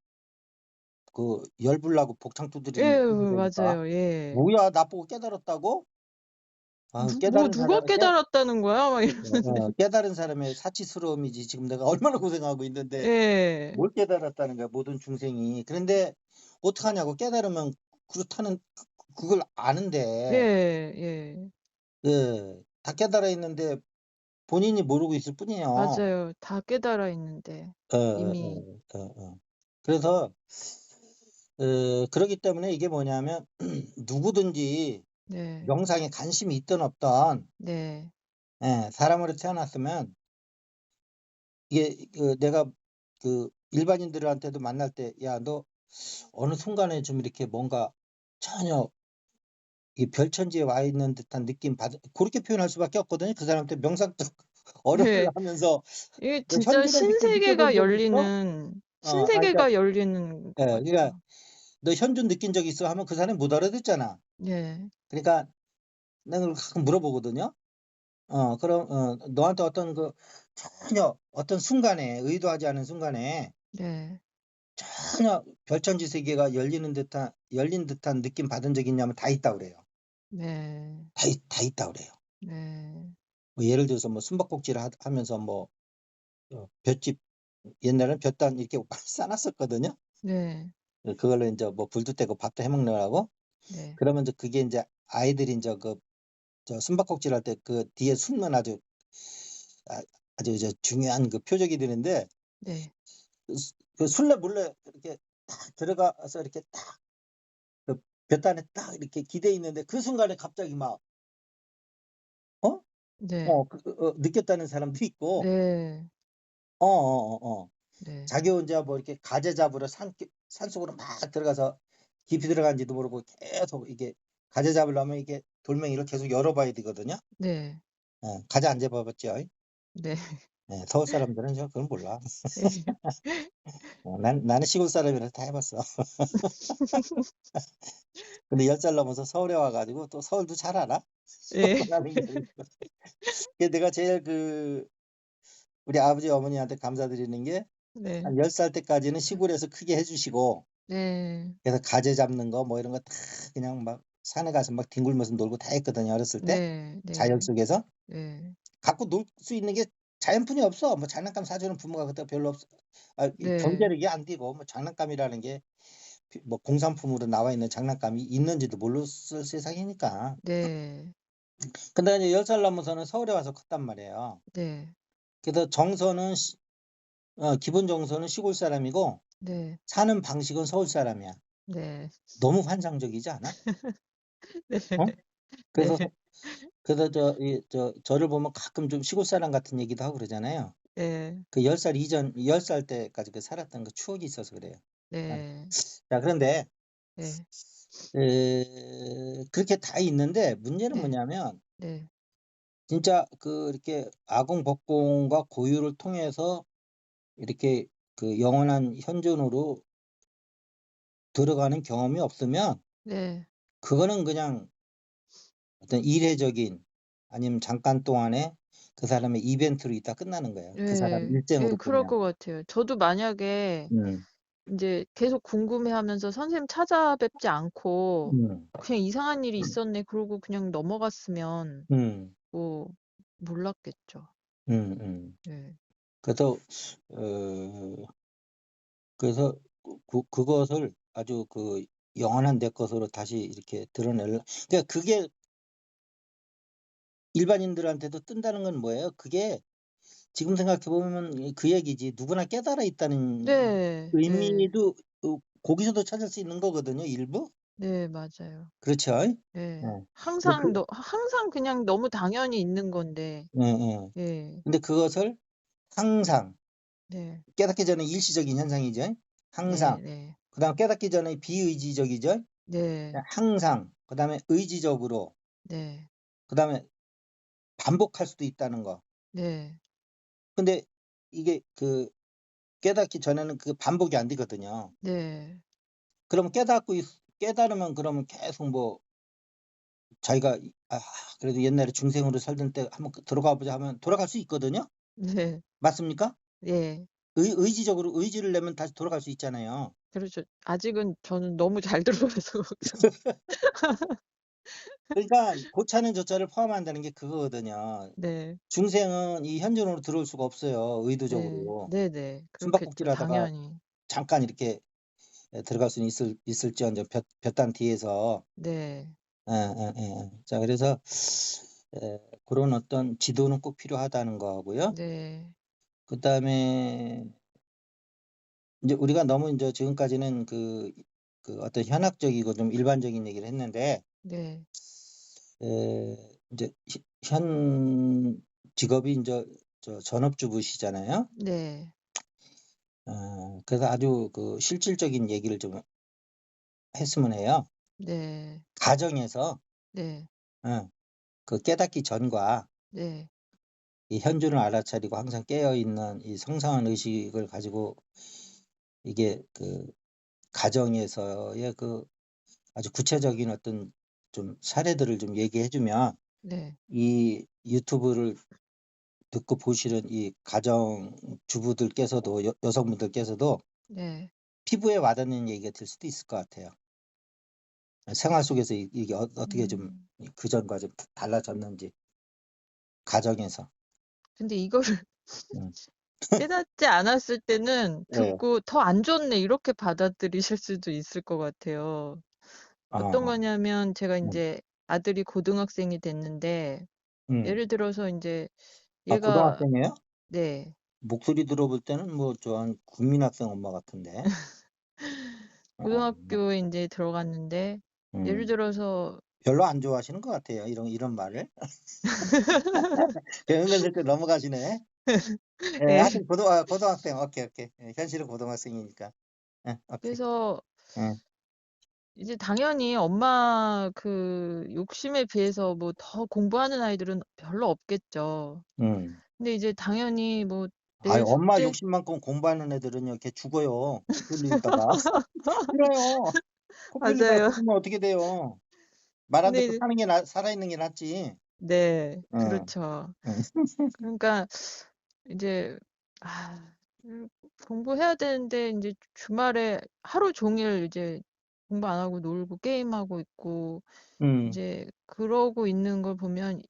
그 열불나고 복창 두드리는 예 일이 되니까. 맞아요. 예. "뭐야 나보고 깨달았다고?" 아 깨달은 누가 사람 깨달았다는 거야?" 막 이러는데. 깨달은 사람의 사치스러움이지 지금 내가 얼마나 고생하고 있는데 예. 뭘 깨달았다는 거야 모든 중생이. 그런데 어떡하냐고, 깨달으면 그렇다는 그걸 예. 아는데. 예. 다 깨달아 있는데 본인이 모르고 있을 뿐이에요. 맞아요. 다 깨달아 있는데 이미. 예예예. 그래서 그러기 때문에 이게 뭐냐면 누구든지 네. 명상에 관심이 있든 없든 네. 사람으로 태어났으면 이게 내가 일반인들한테도 만날 때 "야 너 어느 순간에 좀 이렇게 뭔가 전혀 이 별천지에 와 있는 듯한 느낌 받" 고렇게 표현할 수밖에 없거든요. 그 사람한테 명상적 어려움을 예. 하면서 이게 "너 진짜 현존을 느껴본 신세계가 적이 있어?" 열리는 그러니까 신세계가 열리는 것 그러니까 같아요. "너 현존 느낀 적 있어?" 하면 그 사람이 못 알아듣잖아. 네. 그러니까 내가 그걸 가끔 물어보거든요. 그럼 너한테 어떤 전혀 어떤 순간에 의도하지 않은 순간에 네. 전혀 별천지 세계가 열린 듯한 느낌 받은 적이 있냐면 다 있다 그래요. 네. 다 있다 그래요. 네. 뭐 예를 들어서 뭐 숨바꼭질을 하면서 뭐 볏짚, 옛날에는 볏단 이렇게 많이 싸 놨었거든요. 네. 그걸로 인제 뭐 불도 떼고 밥도 해 먹느라고. 네. 그러면 이제 그게 인제 아이들이 인제 숨바꼭질할 때 그 뒤에 숨는 아 아주 중요한 표적이 되는데, 네. 그 술래 몰래 이렇게 딱 들어가서 이렇게 딱 그 볕단에 딱 이렇게 기대 있는데 그 순간에 갑자기 막 어? 네. 느꼈다는 사람도 있고, 네. 어어어어. 네. 자기 혼자 뭐 이렇게 가재 잡으러 산속으로 막 들어가서 깊이 들어간지도 모르고 계속 이게 가재 잡으려면 이게 돌멩이를 계속 열어 봐야 되거든요. 네. 가재 안 잡아 봤죠? 네. 예, 서울 사람들은 그걸 몰라. 예. 나는 시골 사람이라서 다 해 봤어. 근데 10살 넘어서 서울에 와 가지고 또 서울도 잘 알아. 예. 서울하는 게 아니고. 내가 제일 우리 아버지 어머니한테 감사드리는 게 네. 한 10살 때까지는 시골에서 크게 해 주시고, 네. 그래서 가재 잡는 거 뭐 이런 거 다 그냥 막 산에 가서 막 뒹굴면서 놀고 다 했거든요, 어렸을 때. 네. 자연 네. 속에서. 네. 갖고 놀 수 있는 게 자연뿐이 없어. 뭐 장난감 사 주는 부모가 그때 별로 없어. 이 네. 경제력이 안 되고, 뭐 장난감이라는 게 뭐 공산품으로 나와 있는 장난감이 있는지도 몰랐을 세상이니까. 네. 근데 이제 10살 넘어서는 서울에 와서 컸단 말이에요. 네. 그래서 기본 정서는 시골 사람이고 네. 사는 방식은 서울 사람이야. 네. 너무 환상적이지 않아? 네. 어? 네. 그래서 저를 보면 가끔 좀 시골 사람 같은 얘기도 하고 그러잖아요. 네. 그 10살 때까지 추억이 있어서 그래요. 아. 네. 자, 그런데 네. 그렇게 다 있는데 문제는 네. 뭐냐면, 네. 진짜 이렇게 아공복공과 고유를 통해서 이렇게 영원한 현존으로 들어가는 경험이 없으면 네. 그거는 그냥 어떤 일회적인, 아니면 잠깐 동안에 그 사람의 이벤트로 있다 끝나는 거예요, 그 사람 예. 예, 일생으로 그럴 보면. 것 같아요. 저도 만약에 음. 인제 계속 궁금해하면서 선생님 찾아뵙지 않고 음. '그냥 이상한 일이 있었네.' 그러고 그냥 넘어갔으면 음. 뭐 몰랐겠죠. 음음. 예. 그래서 어 그래서 그것을 아주 영원한 내 것으로 다시 이렇게 그러니까 그게 일반인들한테도 뜬다는 건 뭐예요? 그게 지금 생각해 보면 그 얘기지. 누구나 깨달아 있다는 네. 네. 의미도 거기서도 찾을 수 있는 거거든요, 일부. 네, 맞아요. 그렇죠? 예. 예. 근데 항상 그냥 너무 당연히 있는 건데. 예예. 예. 근데 그것을 항상, 네. 깨닫기 전에 일시적인 현상이죠. 항상. 네 네. 그다음 깨닫기 전에 비의지적이죠. 네. 항상. 그다음에 의지적으로. 네. 그다음에 반복할 수도 있다는 거. 네. 근데 이게 깨닫기 전에는 그 반복이 안 되거든요. 네. 그럼 깨달으면 그러면 계속 뭐 자기가 '그래도 옛날에 중생으로 살던 때 한번 들어가 보자.' 하면 돌아갈 수 있거든요. 네. 맞습니까? 예. 의지적으로 의지를 내면 다시 돌아갈 수 있잖아요. 그렇죠. 아직은 저는 너무 잘 들어가서 걱정. 그러니까 고차는 저차를 포함한다는 게 그거거든요. 네. 중생은 이 현존으로 들어올 수가 없어요, 네. 의도적으로. 네네. 그렇겠죠. 숨바꼭질하다가 당연히. 잠깐 이렇게 들어갈 수는 있을지언정 볕단 뒤에서. 네. 예예예. 자, 그래서 그런 어떤 지도는 꼭 필요하다는 거하고요. 네. 그다음에 인제 우리가 너무 인제 지금까지는 어떤 현학적이고 좀 일반적인 얘기를 했는데, 네. 인제 현 직업이 인제 전업주부시잖아요. 네. 그래서 아주 실질적인 얘기를 좀 했으면 해요. 네. 가정에서 네. 어 깨닫기 전과 네. 이 현존을 알아차리고 항상 깨어 있는 이 성상한 의식을 가지고, 이게 가정에서의 아주 구체적인 어떤 좀 사례들을 좀 얘기해 주면, 네. 이 유튜브를 듣고 보시는 이 가정주부들께서도, 여성분들께서도 네. 피부에 와닿는 얘기가 될 수도 있을 것 같아요. 생활 속에서 이게 어떻게 좀 음. 그전과 좀 달라졌는지, 가정에서. 근데 이거를 음. 깨닫지 않았을 때는 예. 듣고 '더 안 좋네.' 이렇게 받아들이실 수도 있을 것 같아요. 어떤 어어. 거냐면 제가 음. 인제 아들이 고등학생이 됐는데 음. 예를 들어서 인제 아, 얘가 고등학생이에요? 네. 목소리 들어볼 때는 뭐 한 국민학생 엄마 같은데. 어. 고등학교에 인제 들어갔는데 예를 음. 들어서 별로 안 좋아하시는 것 같아요, 이런 말을. 은근슬쩍 넘어가시네. 예, 예. 하여튼 고등학생. 오케이, 오케이. 예, 현실은 고등학생이니까. 예, 오케이. 그래서 예. 이제 당연히 엄마 그 욕심에 비해서 뭐 더 공부하는 아이들은 별로 없겠죠. 음. 근데 이제 당연히 뭐 아유, 내일 엄마 숙제 욕심만큼 공부하는 애들은요, 걔 죽어요. 코필리다가. 싫어요. 코필리다가 맞아요. 죽으면 어떻게 돼요? 말 안 근데 듣고 이제 살아있는 게 낫지. 네. 응, 그렇죠. 응, 그러니까 이제 아 공부해야 되는데 인제 주말에 하루 종일 이제 공부 안 하고 놀고 게임하고 있고 응, 인제 그러고 있는 걸 보면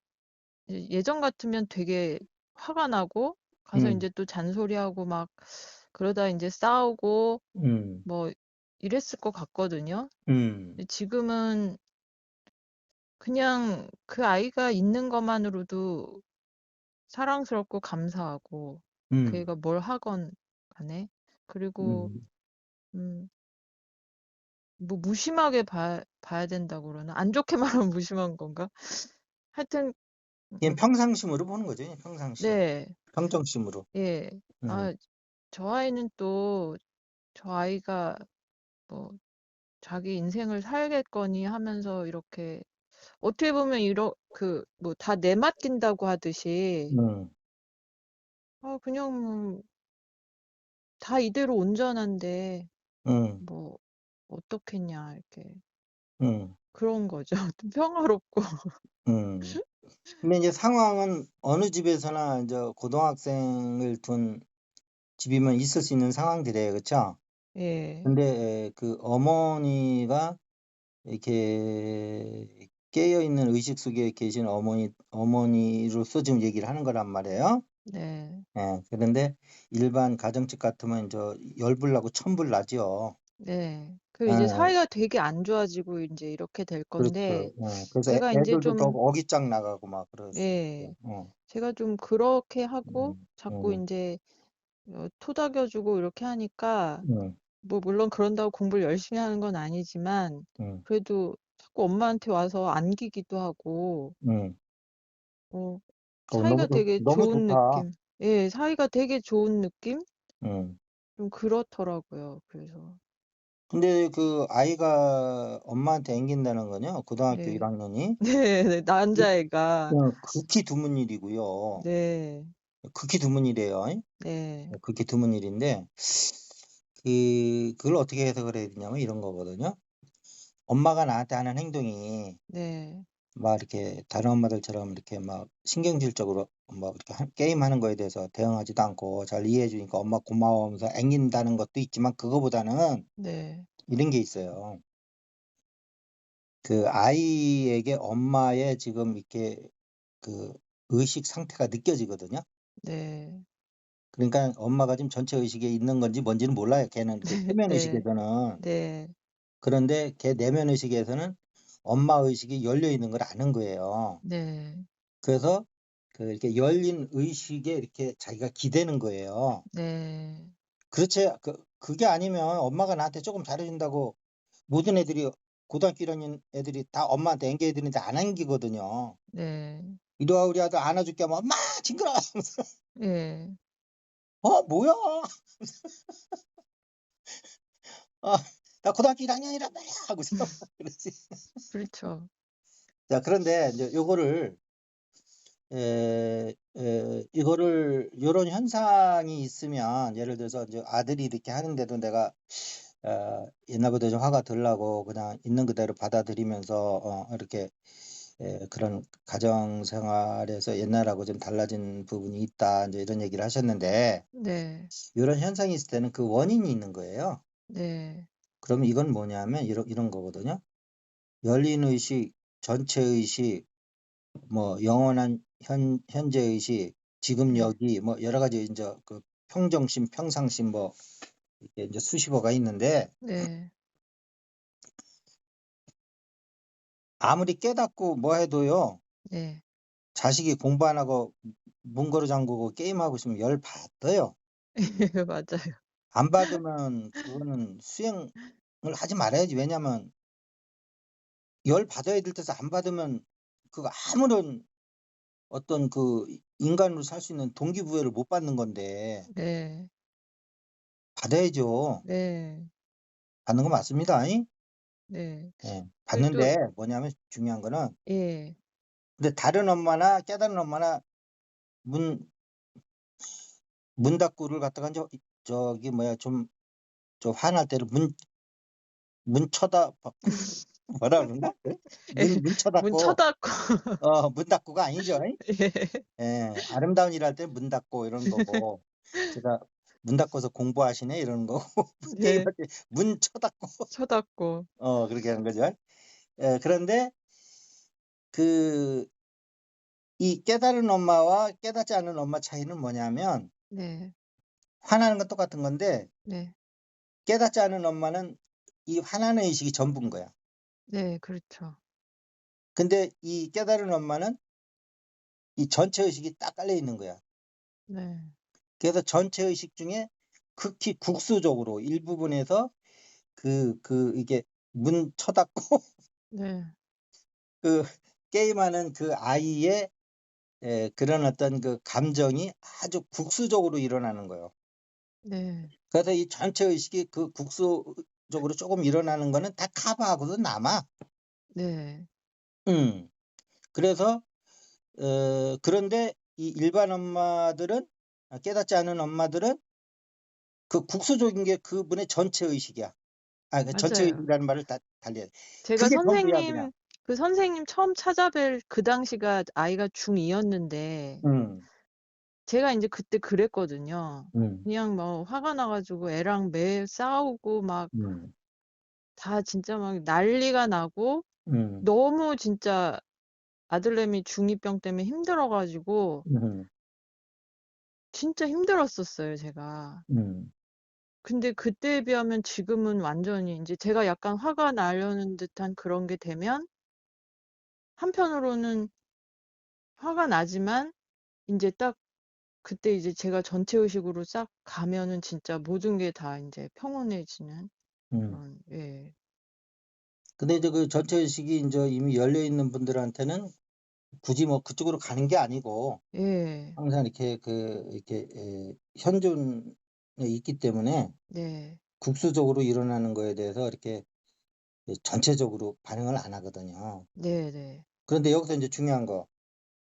이제 예전 같으면 되게 화가 나고 가서 응, 인제 또 잔소리하고 막 그러다 인제 싸우고 응, 뭐 이랬을 것 같거든요. 응, 근데 지금은 그냥 그 아이가 있는 것만으로도 사랑스럽고 감사하고 그 응, 애가 뭘 하건 간에 그리고 응. 음 뭐 무심하게 봐야 된다고 그러나? 안 좋게 말하면 무심한 건가? 하여튼 그냥 평상심으로 보는 거죠. 그냥 평상심. 네. 평정심으로. 예. 응, 아 저 아이는 또 저 아이가 뭐 자기 인생을 살겠거니 하면서 이렇게 어떻게 보면 뭐 다 내맡긴다고 하듯이 응, 그냥 다 이대로 온전한데 응, 뭐 어떻겠냐 이렇게 응, 그런 거죠. 좀 평화롭고. 응. 근데 이제 상황은 어느 집에서나 이제 고등학생을 둔 집이면 있을 수 있는 상황들이에요. 그쵸? 예. 근데 그 어머니가 이렇게 깨어 있는 의식 속에 계신 어머니로서 지금 얘기를 하는 거란 말이에요. 네. 예. 그런데 일반 가정집 같으면 저 열불 나고 천불 나죠. 네. 그 이제 예. 사이가 되게 안 좋아지고 인제 이렇게 될 건데 그렇죠. 예. 그래서 제가 인제 애들도 더 좀 어깃장 나가고 막 그럴 수 예. 있죠. 어. 제가 좀 그렇게 하고 음. 자꾸 음. 인제 토닥여 주고 이렇게 하니까 음. 뭐 물론 그런다고 공부를 열심히 하는 건 아니지만 음. 그래도 자꾸 엄마한테 와서 안기기도 하고 음. 사이가 되게 너무 좋은 좋다. 느낌. 예. 사이가 되게 좋은 느낌? 음. 좀 그렇더라고요. 그래서 근데 그 아이가 엄마한테 앵긴다는 건요. 고등학교 네. 1학년이 네. 남자애가 극히 드문 일이고요. 네. 극히 드문 일이에요. 네. 극히 드문 일인데 그걸 어떻게 해석을 해야 되냐면 이런 거거든요. 엄마가 나한테 하는 행동이 네. 막 이렇게 다른 엄마들처럼 이렇게 막 신경질적으로 뭐 이렇게 게임하는 거에 대해서 대응하지도 않고 잘 이해해 주니까 엄마 고마워 하면서 앵긴다는 것도 있지만 그거보다는 네. 이런 게 있어요. 그 아이에게 엄마의 지금 이렇게 그 의식 상태가 느껴지거든요. 네. 그러니까 엄마가 지금 전체 의식에 있는 건지 뭔지는 몰라요. 걔는 이렇게 표면 네. 의식에서는. 네. 그런데 걔 내면 의식에서는 엄마 의식이 열려 있는 걸 아는 거예요. 네. 그래서 그 이렇게 열린 의식에 이렇게 자기가 기대는 거예요. 네. 그렇지 그게 아니면 엄마가 나한테 조금 잘해 준다고 모든 애들이 고등학교 1학년 애들이 다 엄마한테 앵겨야 되는데 안 앵기거든요. 네. "이리 와 우리 아들 안아 줄게." 하면 "엄마 징그러." 하면서 예. "어 뭐야? 어 나 고등학교 1학년이란 말이야." 하고서 그러지. 그렇죠. 자 그런데 인제 요거를 이거를 요런 현상이 있으면 예를 들어서 이제 아들이 이렇게 하는데도 내가 옛날보다 좀 화가 덜 나고 그냥 있는 그대로 받아들이면서 이렇게 그런 가정 생활에서 옛날하고 좀 달라진 부분이 있다. 인제 이런 얘기를 하셨는데 네. 요런 현상이 있을 때는 그 원인이 있는 거예요. 네. 그러면 이건 뭐냐면 이런 거거든요. 열린 의식, 전체 의식, 뭐 영원한 현재 의식, 지금 네. 여기 뭐 여러 가지 인제 그 평정심, 평상심 뭐 이렇게 인제 수식어가 있는데 네. 아무리 깨닫고 뭐 해도요. 네. 자식이 공부 안 하고 문고리 잠그고 게임하고 있으면 열 받아요. 맞아요. 안 받으면 그거는 수행을 하지 말아야지. 왜냐면 열 받아야 될 때서 안 받으면 그 아무런 어떤 그 인간으로 살 수 있는 동기부여를 못 받는 건데 네. 받아야죠. 네. 받는 거 맞습니다. 네. 예. 그리고 또 받는데 뭐냐면 중요한 거는 예. 근데 다른 엄마나 깨달은 엄마나 문 문 닫고를 갖다가 저기 뭐야 좀 화날 때는 문 쳐다 뭐라 그러나? 그? 예. 문 문 쳐닫고 쳐닫고 문 닫고가 아니죠. 예. 예. 아름다운 일 할 때는 문 닫고 이러는 거고 제가 "문 닫고서 공부하시네." 이러는 거고 네. 게임할 때 문 쳐닫고 쳐닫고. 그렇게 하는 거죠. 예. 그런데 그 이 깨달은 엄마와 깨닫지 않은 엄마 차이는 뭐냐면 네. 화나는 건 똑같은 건데 네. 깨닫지 않은 엄마는 이 화나는 의식이 전부인 거야. 네. 그렇죠. 근데 이 깨달은 엄마는 이 전체 의식이 딱 깔려 있는 거야. 네. 그래서 전체 의식 중에 극히 국수적으로 일부분에서 이게 문 쳐닫고 네. 그 게임하는 그 아이의 그런 어떤 그 감정이 아주 국수적으로 일어나는 거예요. 네. 그래서 이 전체 의식이 그 국수적으로 조금 일어나는 거는 다 커버하고도 남아. 네. 음. 그래서 그런데 이 일반 엄마들은 깨닫지 않은 엄마들은 그 국수적인 게 그분의 전체 의식이야. 그 전체 맞아요. 의식이라는 말을 달리해야 돼. 제가 그게 전부야 그냥. 선생님 처음 찾아뵐 그 당시가 아이가 중2였는데 음. 제가 인제 그때 그랬거든요. 음. 그냥 뭐 화가 나 가지고 애랑 매일 싸우고 막 음. 다 진짜 막 난리가 나고 음. 너무 진짜 아들내미 중2병 때문에 힘들어 가지고 음. 진짜 힘들었었어요 제가. 음. 근데 그때에 비하면 지금은 완전히 인제 제가 약간 화가 나려는 듯한 그런 게 되면 한편으로는 화가 나지만 인제 딱 그때 이제 제가 전체 의식으로 싹 가면은 진짜 모든 게 다 인제 평온해지는 음. 그런 예. 근데 이제 그 전체 의식이 인제 이미 열려 있는 분들한테는 굳이 뭐 그쪽으로 가는 게 아니고 예. 항상 이렇게 현존에 있기 때문에 네. 국수적으로 일어나는 거에 대해서 이렇게 전체적으로 반응을 안 하거든요. 네네. 그런데 여기서 인제 중요한 거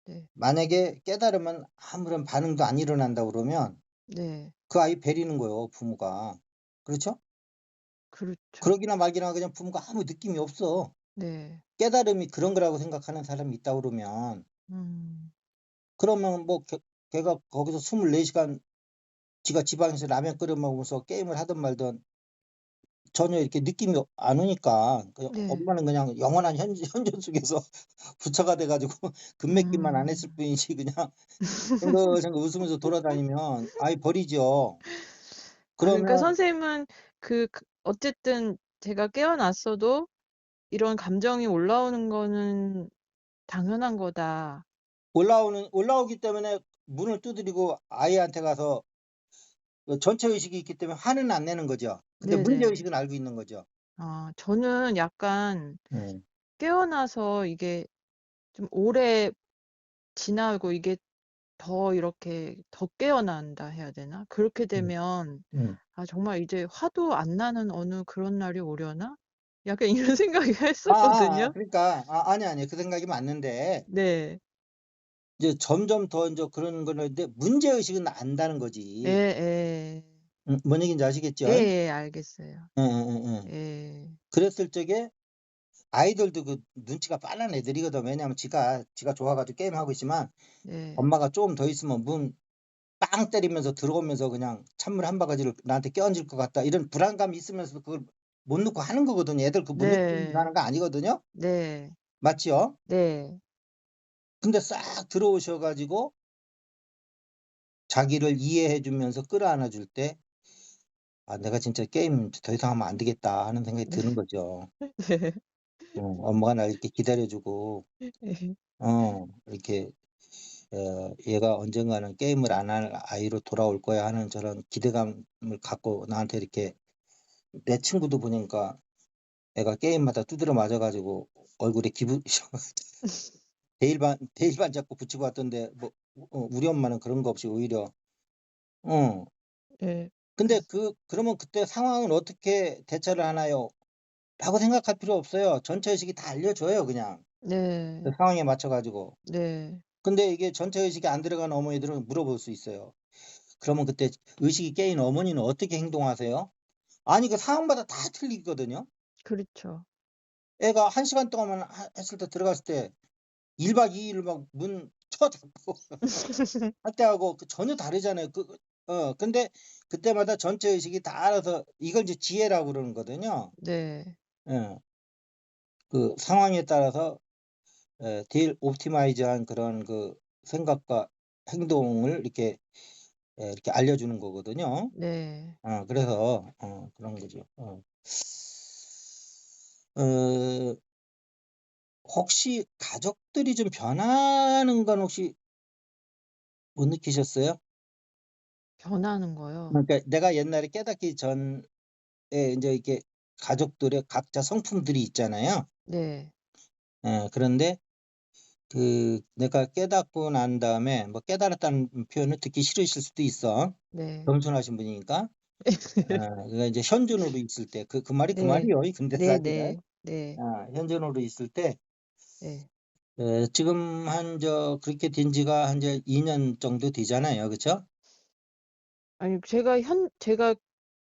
네. 만약에 깨달으면 아무런 반응도 안 일어난다고 그러면 네. 그 아이 베리는 거예요 부모가. 그렇죠? 그렇죠. 그러기나 말기나 그냥 부모가 아무 느낌이 없어. 네. 깨달음이 그런 거라고 생각하는 사람이 있다고 그러면 음. 그러면 뭐 걔가 거기서 24 시간 지가 지방에서 라면 끓여 먹으면서 게임을 하든 말든 전혀 이렇게 느낌이 안 오니까 네. 엄마는 그냥 영원한 현존 속에서 부처가 돼 가지고 금맥기만 안 했을 음. 뿐이지 그냥 싱글싱글 웃으면서 돌아다니면 아이 버리죠. 아 그러니까 그러면 선생님은 어쨌든 제가 깨어났어도 이런 감정이 올라오는 거는 당연한 거다. 올라오기 때문에 문을 두드리고 아이한테 가서 전체 의식이 있기 때문에 화는 안 내는 거죠. 근데 문제 네네. 의식은 알고 있는 거죠. 아 저는 약간 음. 깨어나서 이게 좀 오래 지나고 이게 더 이렇게 더 깨어난다 해야 되나? 그렇게 음. 되면 음. '아 정말 이제 화도 안 나는 어느 그런 날이 오려나?' 약간 이런 생각이 했었거든요. 그러니까 아니. 그 생각이 맞는데 네. 이제 점점 더 인제 그런 거는데 문제 의식은 안다는 거지. 예예. 뭔 얘기인지 아시겠죠? 예예. 알겠어요. 예예예예. 예. 그랬을 적에 아이들도 그 눈치가 빠른 애들이거든. 왜냐하면 지가 좋아 가지고 게임하고 있지만 네. 엄마가 쪼금 더 있으면 문 빵 때리면서 들어오면서 그냥 찬물 한 바가지를 나한테 끼얹을 것 같다. 이런 불안감이 있으면서도 그걸 못 놓고 하는 거거든요. 애들 그 못 느끼면서 네. 하는 거 아니거든요. 네. 맞지요? 네. 근데 싹 들어오셔 가지고 자기를 이해해 주면서 끌어안아 줄 때 '아 내가 진짜 게임 더 이상 하면 안 되겠다.' 하는 생각이 네. 드는 거죠. 네. 엄마가 날 이렇게 기다려 주고 예. 이렇게 '얘가 언젠가는 게임을 안 할 아이로 돌아올 거야.' 하는 저런 기대감을 갖고 나한테 이렇게 내 친구도 보니까 애가 게임하다 두드려 맞아 가지고 얼굴에 기부셔 대일반 잡고 붙이고 왔던데 뭐 우리 엄마는 그런 거 없이 오히려 어 예. 근데 그러면 그때 상황은 어떻게 대처를 하나요? 라고 생각할 필요 없어요. 전체 의식이 다 알려줘요 그냥. 그 네. 상황에 맞춰 가지고. 네. 근데 이게 전체 의식이 안 들어간 어머니들은 물어볼 수 있어요. 그러면 그때 의식이 깨인 어머니는 어떻게 행동하세요? 아니 그 상황마다 다 틀리거든요. 그렇죠. 애가 1 시간 동안만 했을 때 들어갔을 때 1박 2 일을 막 문 쳐 닫고 할 때하고 그 전혀 다르잖아요. 근데 그때마다 전체 의식이 다 알아서 이걸 이제 지혜라고 그러는 거거든요. 네. 예. 그 상황에 따라서 딜 옵티마이즈한 그런 그 생각과 행동을 이렇게 알려주는 거거든요. 네. 그래서 그런 거죠. 어 혹시 가족들이 좀 변하는 건 혹시 못 느끼셨어요? 변하는 거요? 그러니까 내가 옛날에 깨닫기 전에 인제 이렇게 가족들의 각자 성품들이 있잖아요. 네. 그런데 내가 깨닫고 난 다음에 뭐 깨달았다는 표현을 듣기 싫으실 수도 있어. 네. 겸손하신 분이니까. 그러니까 인제 현존으로 있을 때 그 말이 그 네. 말이요. 근데 사실은 네네. 네. 현존으로 있을 때 네. 지금 그렇게 된 지가 한 이제 2년 정도 되잖아요. 그쵸? 아니 제가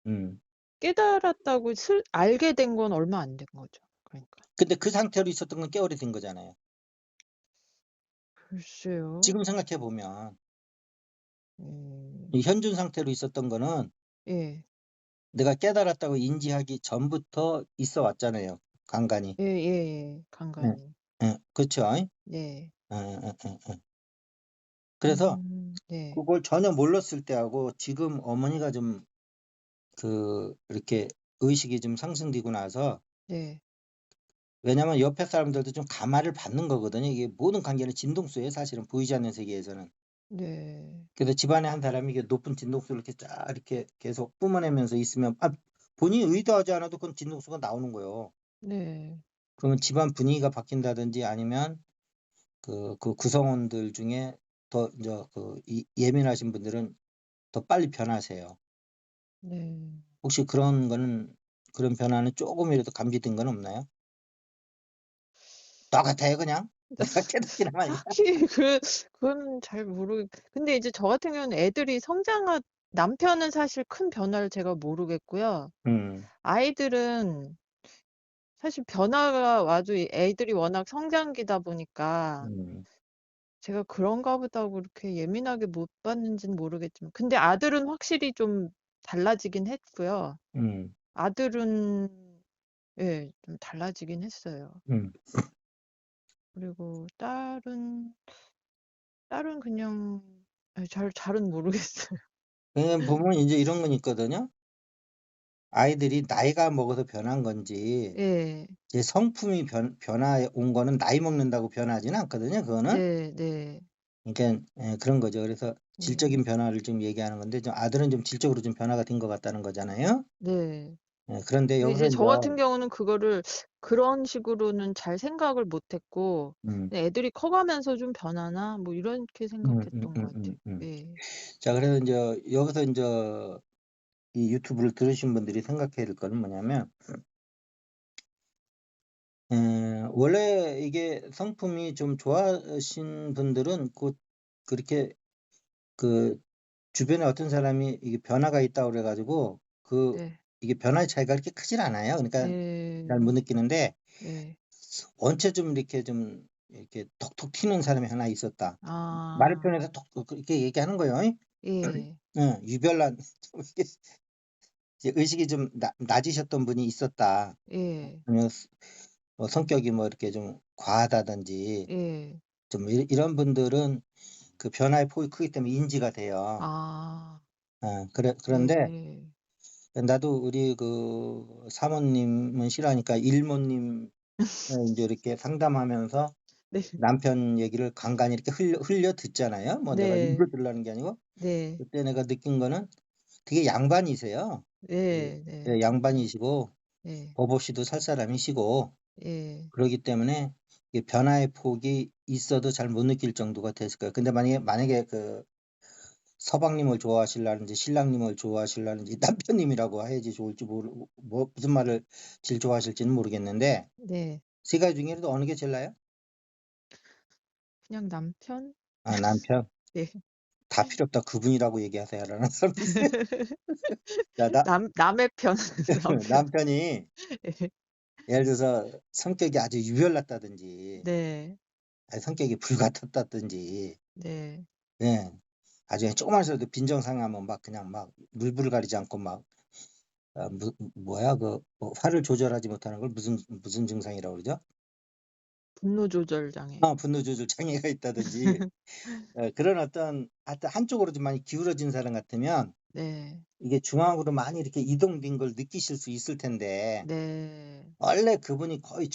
음. 깨달았다고 알게 된 건 얼마 안 된 거죠. 그러니까. 근데 그 상태로 있었던 건 꽤 오래된 거잖아요. 글쎄요. 지금 생각해 보면 음. 이 현존 상태로 있었던 거는 예. 내가 깨달았다고 인지하기 전부터 있어 왔잖아요, 간간이. 예예예. 예. 간간이. 그쵸. 네. 그래서 네. 그걸 전혀 몰랐을 때하고 지금 어머니가 좀 이렇게 의식이 좀 상승되고 나서 네. 왜냐면 옆에 사람들도 좀 감화를 받는 거거든요. 이게 모든 관계는 진동수예요, 사실은 보이지 않는 세계에서는. 네. 그래서 집안에 한 사람이 이게 높은 진동수를 이렇게 쫙 이렇게 계속 뿜어내면서 있으면 본인이 의도하지 않아도 그건 진동수가 나오는 거예요. 네. 그러면 집안 분위기가 바뀐다든지 아니면 그 구성원들 중에 더 인제 예민하신 분들은 더 빨리 변하세요. 네. 혹시 그런 변화는 쪼금이라도 감지된 건 없나요? 똑같아요 그냥? 내가 깨닫기나 마냥. 딱히 그거는 잘 근데 이제 저 같은 경우는 애들이 남편은 사실 큰 변화를 제가 모르겠고요. 음. 아이들은 사실 변화가 와도 이 애들이 워낙 성장기다 보니까 음. 제가 그런가 보다 그렇게 예민하게 못 봤는지는 모르겠지만 근데 아들은 확실히 좀 달라지긴 했고요. 음. 아들은 예 좀 달라지긴 했어요. 음. 그리고 딸은 그냥 잘은 모르겠어요. 보면 인제 이런 건 있거든요. 아이들이 나이가 먹어서 변한 건지 예. 이제 성품이 변화해 온 거는 나이 먹는다고 변하지는 않거든요 그거는. 네 네. 그러니깐 그런 거죠. 그래서 네. 질적인 변화를 좀 얘기하는 건데 좀 아들은 좀 질적으로 좀 변화가 된 것 같다는 거잖아요. 네. 그런데 근데 여기서 이제 인제 저 같은 경우는 그거를 그런 식으로는 잘 생각을 못 했고 음. '그냥 애들이 커가면서 좀 변하나?' 뭐 이렇게 생각했던 것 같아요. 예. 자 그래서 인제 여기서 인제 이 유튜브를 들으신 분들이 생각해야 될 거는 뭐냐면 원래 이게 성품이 좀 좋아신 분들은 곧 그렇게 그 주변에 어떤 사람이 이게 변화가 있다고 그래 가지고 네. 이게 변화의 차이가 그렇게 크진 않아요. 그러니까 잘 못 네. 느끼는데 네. 원체 좀 이렇게 톡톡 튀는 사람이 하나 있었다. 말을 아. 표현해서 톡 그렇게 얘기하는 거예요. 예. 유별난 좀 이렇게 이제 의식이 좀 낮으셨던 분이 있었다. 예. 아니면 성격이 뭐 이렇게 좀 과하다든지 예. 좀 이런 분들은 그 변화의 폭이 크기 때문에 인지가 돼요. 아. 그런데 네. 나도 우리 사모님은 싫어하니까 일모님 인제 이렇게 상담하면서 네. 남편 얘기를 간간히 이렇게 흘려 듣잖아요. 뭐 내가 네. 일부러 들으라는 게 아니고. 네. 그때 내가 느낀 거는 되게 양반이세요. 그 네. 네. 양반이시고 네. 법 없이도 살 사람이시고 예. 그러기 때문에 이 변화의 폭이 있어도 잘 못 느낄 정도가 됐을 거예요. 근데 만약에 서방님을 좋아하실라는지 신랑님을 좋아하실라는지 남편님이라고 해야지 좋을지 무슨 말을 제일 좋아하실지는 모르겠는데 네. 세 가지 중에라도 어느 게 제일 나아요? 그냥 남편? 남편. 네. 다 필요 없다. 그분이라고 얘기하세요라는 사람도 있어요. 자, 나 남의 편, 남편. 남편이 예. 예를 들어서 성격이 아주 유별났다든지 네. 아니 성격이 불같았다든지 네. 예. 아주 조그만 소리도 빈정상하면 막 그냥 막 물불 가리지 않고 막 뭐야 뭐 화를 조절하지 못하는 걸 무슨 증상이라고 그러죠? 분노 조절 장애. 분노 조절 장애가 있다든지 그런 하여튼 한쪽으로 좀 많이 기울어진 사람 같으면 네. 이게 중앙으로 많이 이렇게 이동된 걸 느끼실 수 있을 텐데 네. 원래 그분이 거의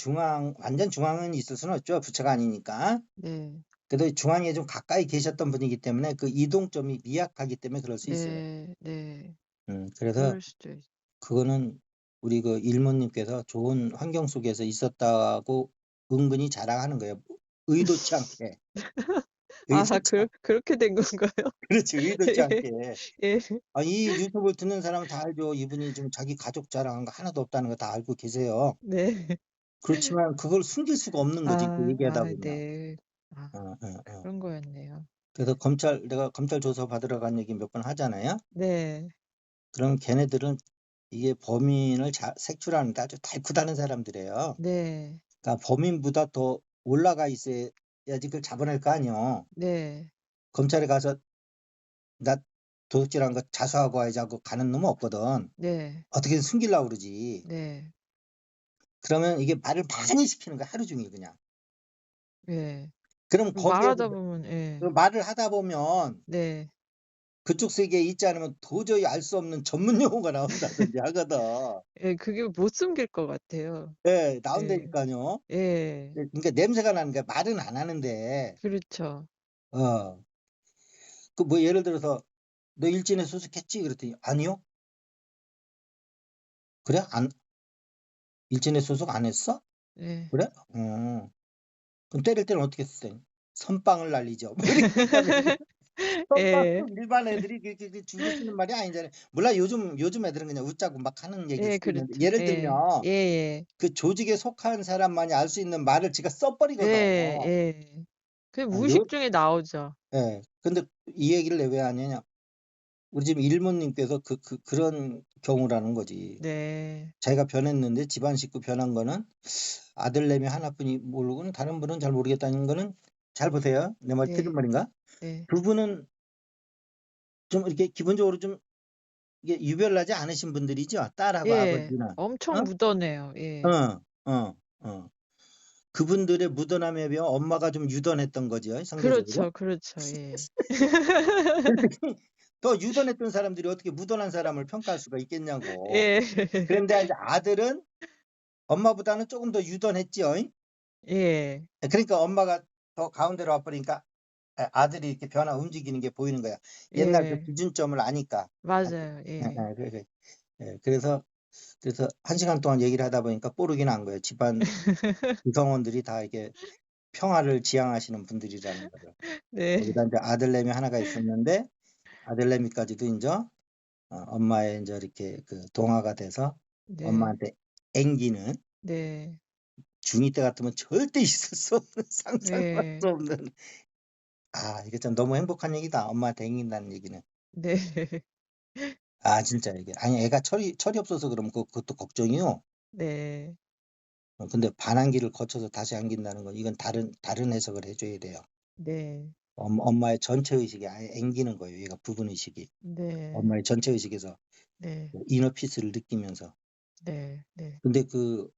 완전 중앙은 있을 수는 없죠. 부처가 아니니까. 네. 그래도 중앙에 좀 가까이 계셨던 분이기 때문에 그 이동점이 미약하기 때문에 그럴 수 있어요. 네. 네. 그래서 그럴 수도 있 그거는 우리 그 일모님께서 좋은 환경 속에서 있었다고 은근히 자랑하는 거예요. 의도치 않게. 아, 의도치 않 그렇게 된 건가요? 그렇지. 의도치 예. 않게. 예. 이 유튜브를 듣는 사람은 다 알죠. 이분이 지금 자기 가족 자랑한 거 하나도 없다는 거 다 알고 계세요. 네. 그렇지만 그걸 숨길 수가 없는 거지, 그 얘기하다 보면. 네. 아, 어 어 어. 그런 거였네요. 그래서 내가 검찰 조서 받으러 간 얘기 몇 번 하잖아요. 네. 그럼 걔네들은 이게 범인을 색출하는 데 아주 달구다른 사람들이에요. 네. 그러니까 범인보다 더 올라가 있어야지 그걸 잡아낼 거 아니에요. 네. 검찰에 가서 나 도둑질한 거 자수하고 와야지 하고 가는 놈은 없거든. 네. 어떻게든 숨기려고 그러지. 네. 그러면 이게 말을 많이 시키는 거야, 하루 종일 그냥. 예. 그럼 거기에서 말하다 보면 그 예. 말을 하다 보면 네. 그쪽 세계에 있지 않으면 도저히 알 수 없는 전문 용어가 나온다든지 하거든. 예, 그게 못 숨길 것 같아요. 예, 예. 나온다니까요. 예. 그러니까 냄새가 나는 거야. 말은 안 하는데. 그렇죠. 어. 그 뭐 예를 들어서 "너 일진에 소속했지?" 그랬더니 "아니요." "그래? 일진에 소속 안 했어?" 예. "그래?" 그럼 때릴 때는 어떻게 했어요? "선빵을 날리죠." 뭐 이렇게 얘기하면 되지. 예. 선빵은 일반 애들이 그렇게 줄여 쓰는 말이 아니잖아요. 물론 요즘 애들은 그냥 웃자고 막 하는 얘기일 예, 수도 있는데 그렇죠. 예를 예. 들면 예예. 그 조직에 속한 사람만이 알 수 있는 말을 지가 써 버리거든. 예. 예. 그게 요 무의식 중에 나오죠. 예. 근데 이 얘기를 왜 하냐냐 우리 집 일모님께서 그런 경우라는 거지. 네. 자기가 변했는데 집안 식구 변한 거는 아들내미 하나뿐이 모르고는 다른 분은 잘 모르겠다는 거는 잘 보세요. 내 말 틀린 네. 말인가? 네. 두 분은 좀 이렇게 기본적으로 좀 이게 유별나지 않으신 분들이죠. 딸하고 예. 아버지는. 엄청 어? 묻어내요. 예. 어. 어. 어. 그분들의 묻어남에 비하면 엄마가 좀 유던했던 거죠, 상대적으로. 그렇죠, 그렇죠. 예. 그랬더니 더 유던했던 사람들이 어떻게 무던한 사람을 평가할 수가 있겠냐고. 예. 그런데 이제 아들은 엄마보다는 조금 더 유던했지요. 예. 그러니까 엄마가 더 가운데로 와 버리니까 아들이 이렇게 움직이는 게 보이는 거야. 옛날 그 예. 기준점을 아니까. 맞아요. 예. 그래서 1시간 동안 얘기를 하다 보니까 뽀록이 난 거예요. 집안 구성원들이 다 이게 평화를 지향하시는 분들이라는 거를. 네. 거기다 인제 아들내미 하나가 있었는데 아들내미까지도 인제 엄마의 인제 이렇게 그 동화가 돼서 네. 엄마한테 앵기는 네. 중2 때 같으면 절대 있을 수 없는 상상도 할 수 예. 없는 이게 참 너무 행복한 얘기다. 엄마한테 앵긴다는 얘기는. 네. 진짜 이게 아니 애가 철이 없어서 그러면 그것도 걱정이요. 네. 근데 반항기를 거쳐서 다시 안긴다는 건 이건 다른 해석을 해 줘야 돼요. 네. 엄마의 전체 의식이 아예 앵기는 거예요, 얘가 부분 의식이. 네. 엄마의 전체 의식에서 네. 그 이너 피스를 느끼면서. 네. 네. 근데 그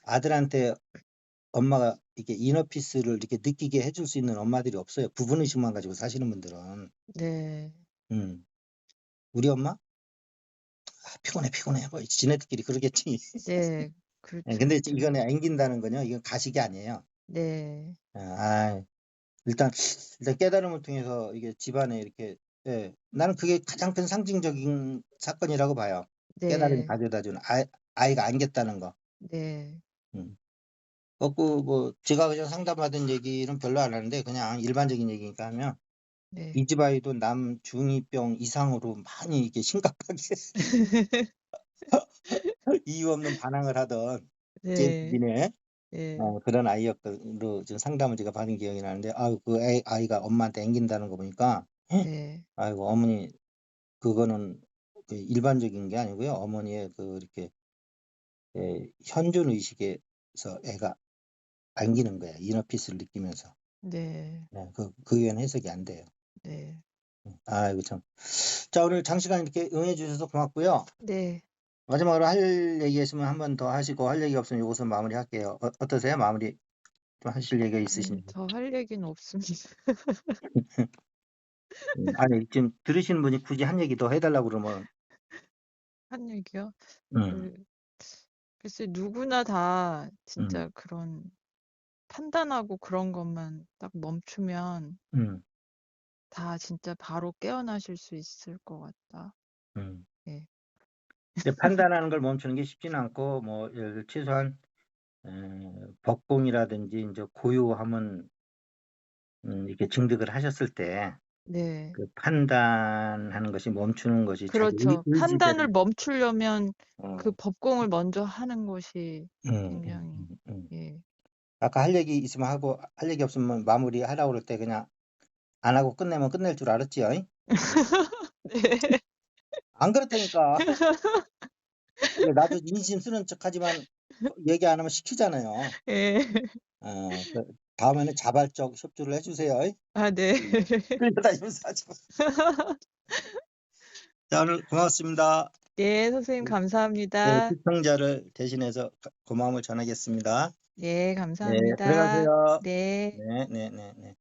아들한테 엄마가 이렇게 이너 피스를 이렇게 느끼게 해줄 수 있는 엄마들이 없어요, 부분 의식만 가지고 사시는 분들은. 네. 음. 우리 엄마? 피곤해, 피곤해." 뭐 지네들끼리 그러겠지. 네. 예 그렇죠. 근데 좀. 이거는 앵긴다는 건요, 이건 가식이 아니에요. 네. 아 일단 깨달음을 통해서 이게 집안에 이렇게 나는 그게 가장 큰 상징적인 사건이라고 봐요. 깨달음이 네. 가져다 주는 아이가 안겼다는 거. 네. 음. 뭐 제가 그냥 상담받은 얘기는 별로 안 하는데 그냥 일반적인 얘기니까 하면 네. 이 집 아이도 남 중2병 이상으로 많이 이렇게 심각하게 이유 없는 반항을 하던 네. 잼민의 예. 그런 아이였던 로 지금 상담을 제가 받은 기억이 나는데 그 아이가 엄마한테 앵긴다는 거 보니까 네. 아이고 어머니 그거는 그 일반적인 게 아니고요. 어머니의 그 이렇게 현존 의식에서 애가 안기는 거야. 이너피스를 느끼면서. 네. 네. 그 외에는 해석이 안 돼요. 네. 아이고 참. 자 오늘 장시간 이렇게 응해 주셔서 고맙고요. 네. 마지막으로 할 얘기 있으면 한 번 더 하시고 할 얘기 없으면 요것은 마무리할게요. 어떠세요? 마무리 좀 하실 얘기가 있으신지. 더 할 얘기는 없습니다. 아니 지금 들으시는 분이 굳이 한 얘기 더 해 달라고 그러면 한 얘기요? 음. 그 글쎄 누구나 다 음. 진짜 그런 판단하고 그런 것만 딱 멈추면 음. 다 진짜 바로 깨어나실 수 있을 것 같다. 음. 예. 근데 판단하는 걸 멈추는 게 쉽지는 않고 뭐 최소한 법공이라든지 인제 고요함은 이렇게 증득을 하셨을 때 네. 그 판단하는 것이 멈추는 것이 자기 그렇죠. 판단을 의지대로 멈추려면 그 어 법공을 먼저 하는 것이 음 음 굉장히 음 음. 예. 아까 할 얘기 있으면 하고 할 얘기 없으면 마무리하라고 그럴 때 그냥 안 하고 끝내면 끝낼 줄 알았지요? 네. 안 그렇다니까. 이게 나도 인심 쓰는 척하지만 얘기 안 하면 시키잖아요. 예. 다음에는 자발적 협조를 해 주세요. 아 네. 끌려다니면서 하지 마. 자 오늘 고맙습니다. 네. 선생님 네 감사합니다. 시청자를 대신해서 고마움을 전하겠습니다. 네. 네 감사합니다. 들어가세요. 네. 네.